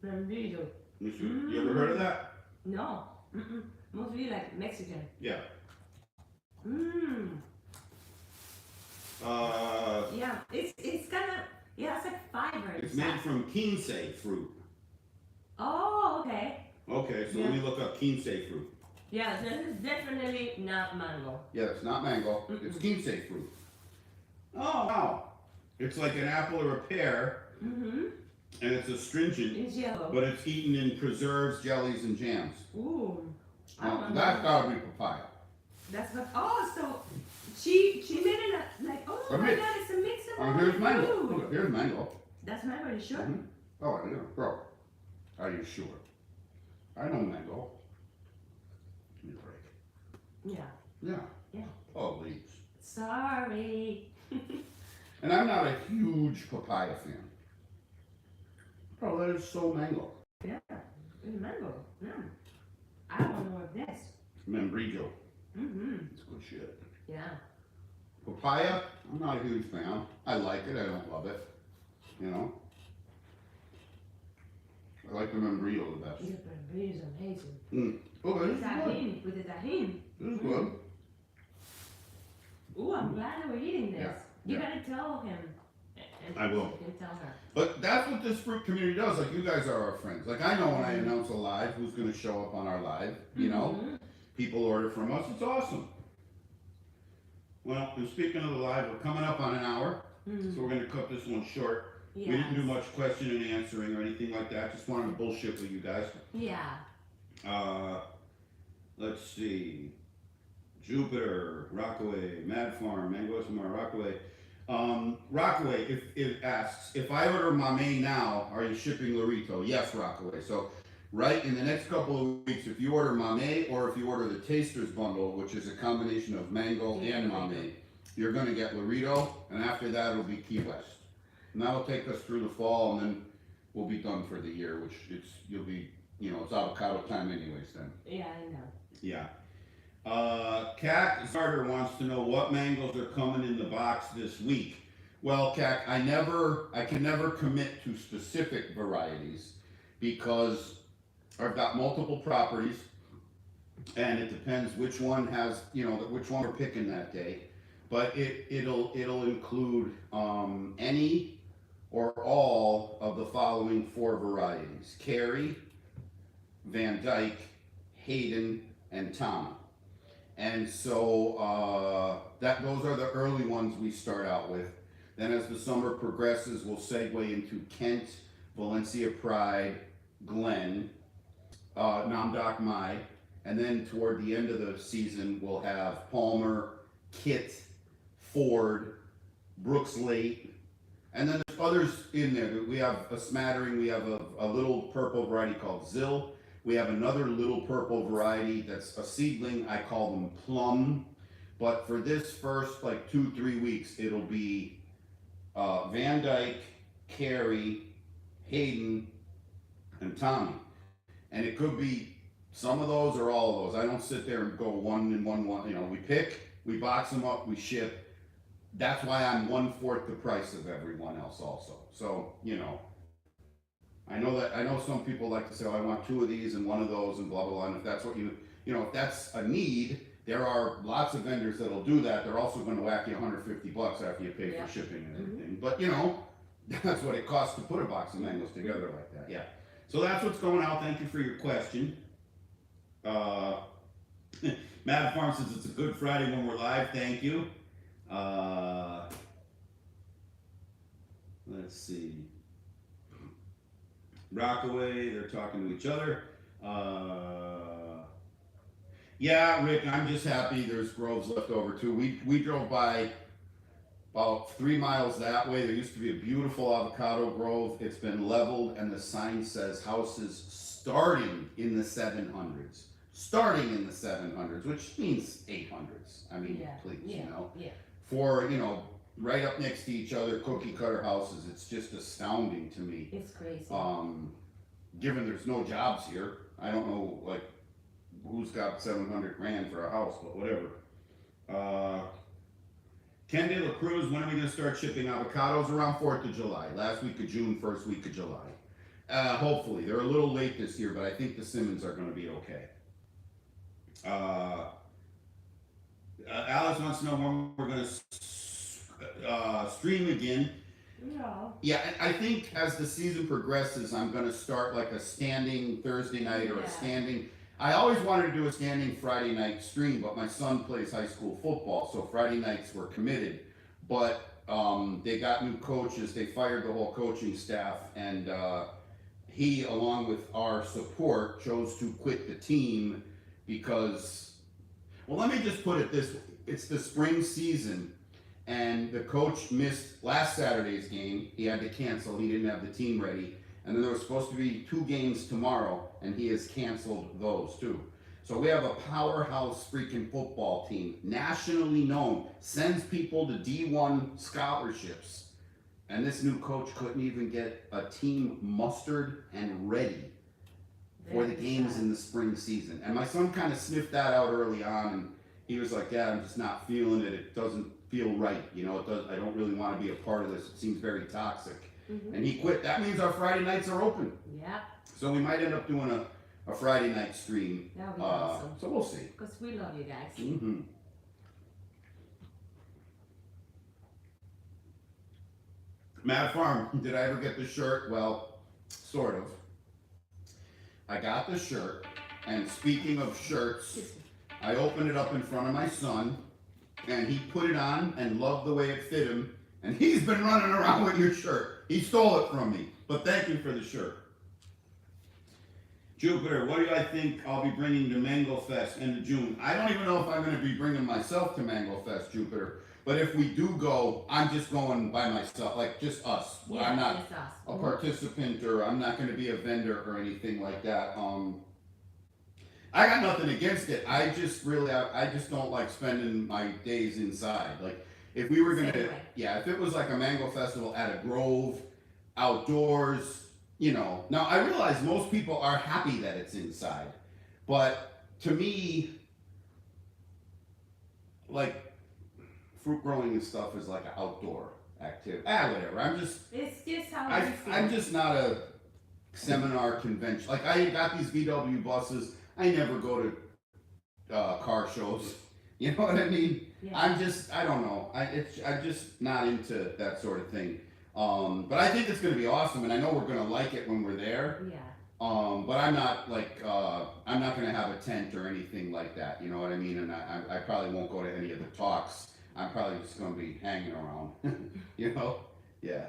Membrillo. You ever heard of that? No. Must be like Mexican. Yeah. Yeah. It's kind of. Yeah, it's like fiber. It's made from quince fruit. Oh, okay. Okay, so let me look up quince fruit. Yeah, this is definitely not mango. Yeah, it's not mango. It's quince fruit. Oh, wow. It's like an apple or a pear, and it's astringent, It's yellow. but it's eaten in preserves, jellies, and jams. Ooh. I Now, don't that's know. gotta be papaya. That's what. Oh, so she made it like. Oh A my mix. God! It's a mix of Oh, all here's the mango. fruit. Look, here's mango. That's mango. You sure? Mhm. Oh, I know, bro. Are you sure? I know mango. Give me a break. Yeah. Yeah. Yeah. Oh, leaves. Sorry. And I'm not a huge papaya fan. Oh, that is so mango. Yeah. It's mango. Yeah. I don't know what this. Membrillo. Mm-hmm. It's good shit. Yeah. Papaya, I'm not a huge fan. I like it, I don't love it. You know? I like the membrillo the best. The membrillo is amazing. Oh, this is good. Tahini with the tahini. This is good. Ooh, I'm glad that we're eating this. Yeah, You yeah. gotta tell him. And I will. You can tell her. But that's what this fruit community does. Like, you guys are our friends. Like, I know when I announce a live, who's going to show up on our live, you know? People order from us. It's awesome. Well, and speaking of the live, we're coming up on an hour, so we're going to cut this one short. Yeah. We didn't do much question and answering or anything like that. Just wanted to bullshit with you guys. Yeah. Let's see. Jupiter, Rockaway, Mad Farm, Mango SMR, Rockaway. Rockaway, if it asks, if I order mamey now, are you shipping Lorito? Yes, Rockaway. So, right in the next couple of weeks, if you order mamey or if you order the Tasters Bundle, which is a combination of mango and mamey, you're going to get Lorito, and after that, it'll be Key West. And that'll take us through the fall, and then we'll be done for the year, which you'll be, it's avocado time anyways then. Yeah, I know. Yeah. Cat Zarter wants to know what mangoes are coming in the box this week. Well, Cat, I can never commit to specific varieties because I've got multiple properties, and it depends which one has, which one we're picking that day. But it'll include any or all of the following 4 varieties: Carey, Van Dyke, Hayden, and Tommy. And so those are the early ones we start out with. Then as the summer progresses, we'll segue into Kent, Valencia Pride, Glen, Namdok Mai, and then toward the end of the season, we'll have Palmer, Kit, Ford, Brooks Lake, and then there's others in there. We have a smattering. We have a little purple variety called Zill. We have another little purple variety that's a seedling. I call them Plum. But for this first 2-3 weeks, it'll be Van Dyke, Carey, Hayden, and Tommy. And it could be some of those or all of those. I don't sit there and go 1 and 1. We pick, we box them up, we ship. That's why I'm 1/4 the price of everyone else also. So, I know some people like to say, oh, I want 2 of these and 1 of those and blah, blah, blah. And if that's what if that's a need, there are lots of vendors that'll do that. They're also going to whack you $150 after you pay for shipping and everything. But, that's what it costs to put a box of mangoes together like that. Yeah. So that's what's going out. Thank you for your question. Mad Farm says it's a good Friday when we're live. Thank you. Let's see. Rockaway, they're talking to each other. Yeah, Rick, I'm just happy there's groves left over too. We drove by about 3 miles that way. There used to be a beautiful avocado grove. It's been leveled, and the sign says houses starting in the 700s. Starting in the 700s, which means 800s. I mean, please, Yeah. For, right up next to each other, cookie cutter houses. It's just astounding to me. It's crazy. Given there's no jobs here, I don't know, who's got $700,000 for a house, but whatever. Ken De La Cruz, when are we going to start shipping avocados? Around 4th of July. Last week of June, first week of July. Hopefully. They're a little late this year, but I think the Simmons are going to be okay. Alice wants to know when we're going to stream again. Yeah, I think as the season progresses, I'm going to start a standing Thursday night or a standing. I always wanted to do a standing Friday night stream, but my son plays high school football, so Friday nights were committed. But they got new coaches. They fired the whole coaching staff, and he, along with our support, chose to quit the team because, well, let me just put it this way. It's the spring season, and the coach missed last Saturday's game. He had to cancel. He didn't have the team ready. And then there was supposed to be 2 games tomorrow, and he has canceled those too. So we have a powerhouse freaking football team, nationally known, sends people to D1 scholarships. And this new coach couldn't even get a team mustered and ready for the games in the spring season. And my son kind of sniffed that out early on, and he was like, "Dad, I'm just not feeling it. It doesn't feel right. I don't really want to be a part of this. It seems very toxic." Mm-hmm. And he quit. That means our Friday nights are open. Yeah. So we might end up doing a Friday night stream. That would be awesome. So we'll see. Because we love you guys. Mm-hmm. Mad Farm, did I ever get the shirt? Well, sort of. I got the shirt, and speaking of shirts, I opened it up in front of my son, and he put it on and loved the way it fit him, and he's been running around with your shirt. He stole it from me, but thank you for the shirt. Jupiter, what do I think I'll be bringing to Mango Fest end of June? I don't even know if I'm going to be bringing myself to Mango Fest, Jupiter. But if we do go, I'm just going by myself, like just us. Yeah, I'm not just us. a participant, or I'm not going to be a vendor or anything like that. I got nothing against it. I just really, I just don't like spending my days inside. Like if we were Same gonna, way. yeah, if it was like a mango festival at a grove, outdoors, you know. Now I realize most people are happy that it's inside, but to me, like fruit growing and stuff is like an outdoor activity. Whatever. It's just how I, you feel. I'm just not a seminar convention. Like I got these VW buses. I never go to car shows. You know what I mean? Yeah. I don't know. I'm just not into that sort of thing. But I think it's gonna be awesome, and I know we're gonna like it when we're there. Yeah. But I'm not like I'm not gonna have a tent or anything like that. You know what I mean? And I probably won't go to any of the talks. I'm probably just gonna be hanging around. You know? Yeah.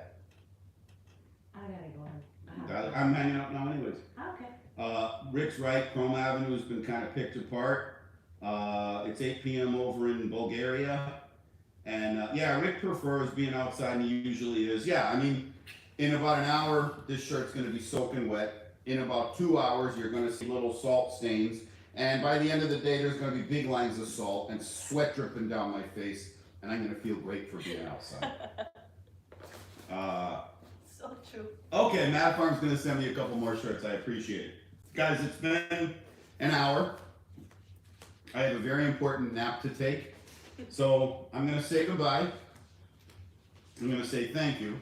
I gotta go. I'm hanging out now, anyways. Okay. Rick's right. Chrome Avenue has been kind of picked apart. It's 8 p.m. over in Bulgaria. And yeah, Rick prefers being outside, and he usually is. Yeah, I mean, in about an hour, this shirt's going to be soaking wet. In about 2 hours, you're going to see little salt stains. And by the end of the day, there's going to be big lines of salt and sweat dripping down my face. And I'm going to feel great for being outside. So true. Okay, Mad Farm's going to send me a couple more shirts. I appreciate it. Guys, it's been an hour. I have a very important nap to take. So I'm going to say goodbye. I'm going to say thank you.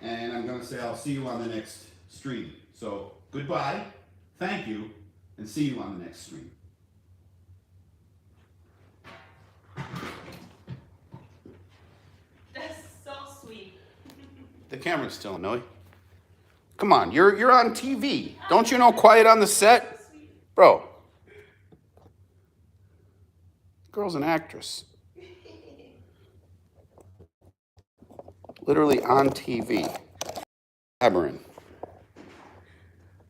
And I'm going to say I'll see you on the next stream. So goodbye, thank you, and see you on the next stream. That's so sweet. The camera's still on, Noe. Come on, you're on TV. Don't you know quiet on the set? Bro. Girl's an actress. Literally on TV. Labyrinth.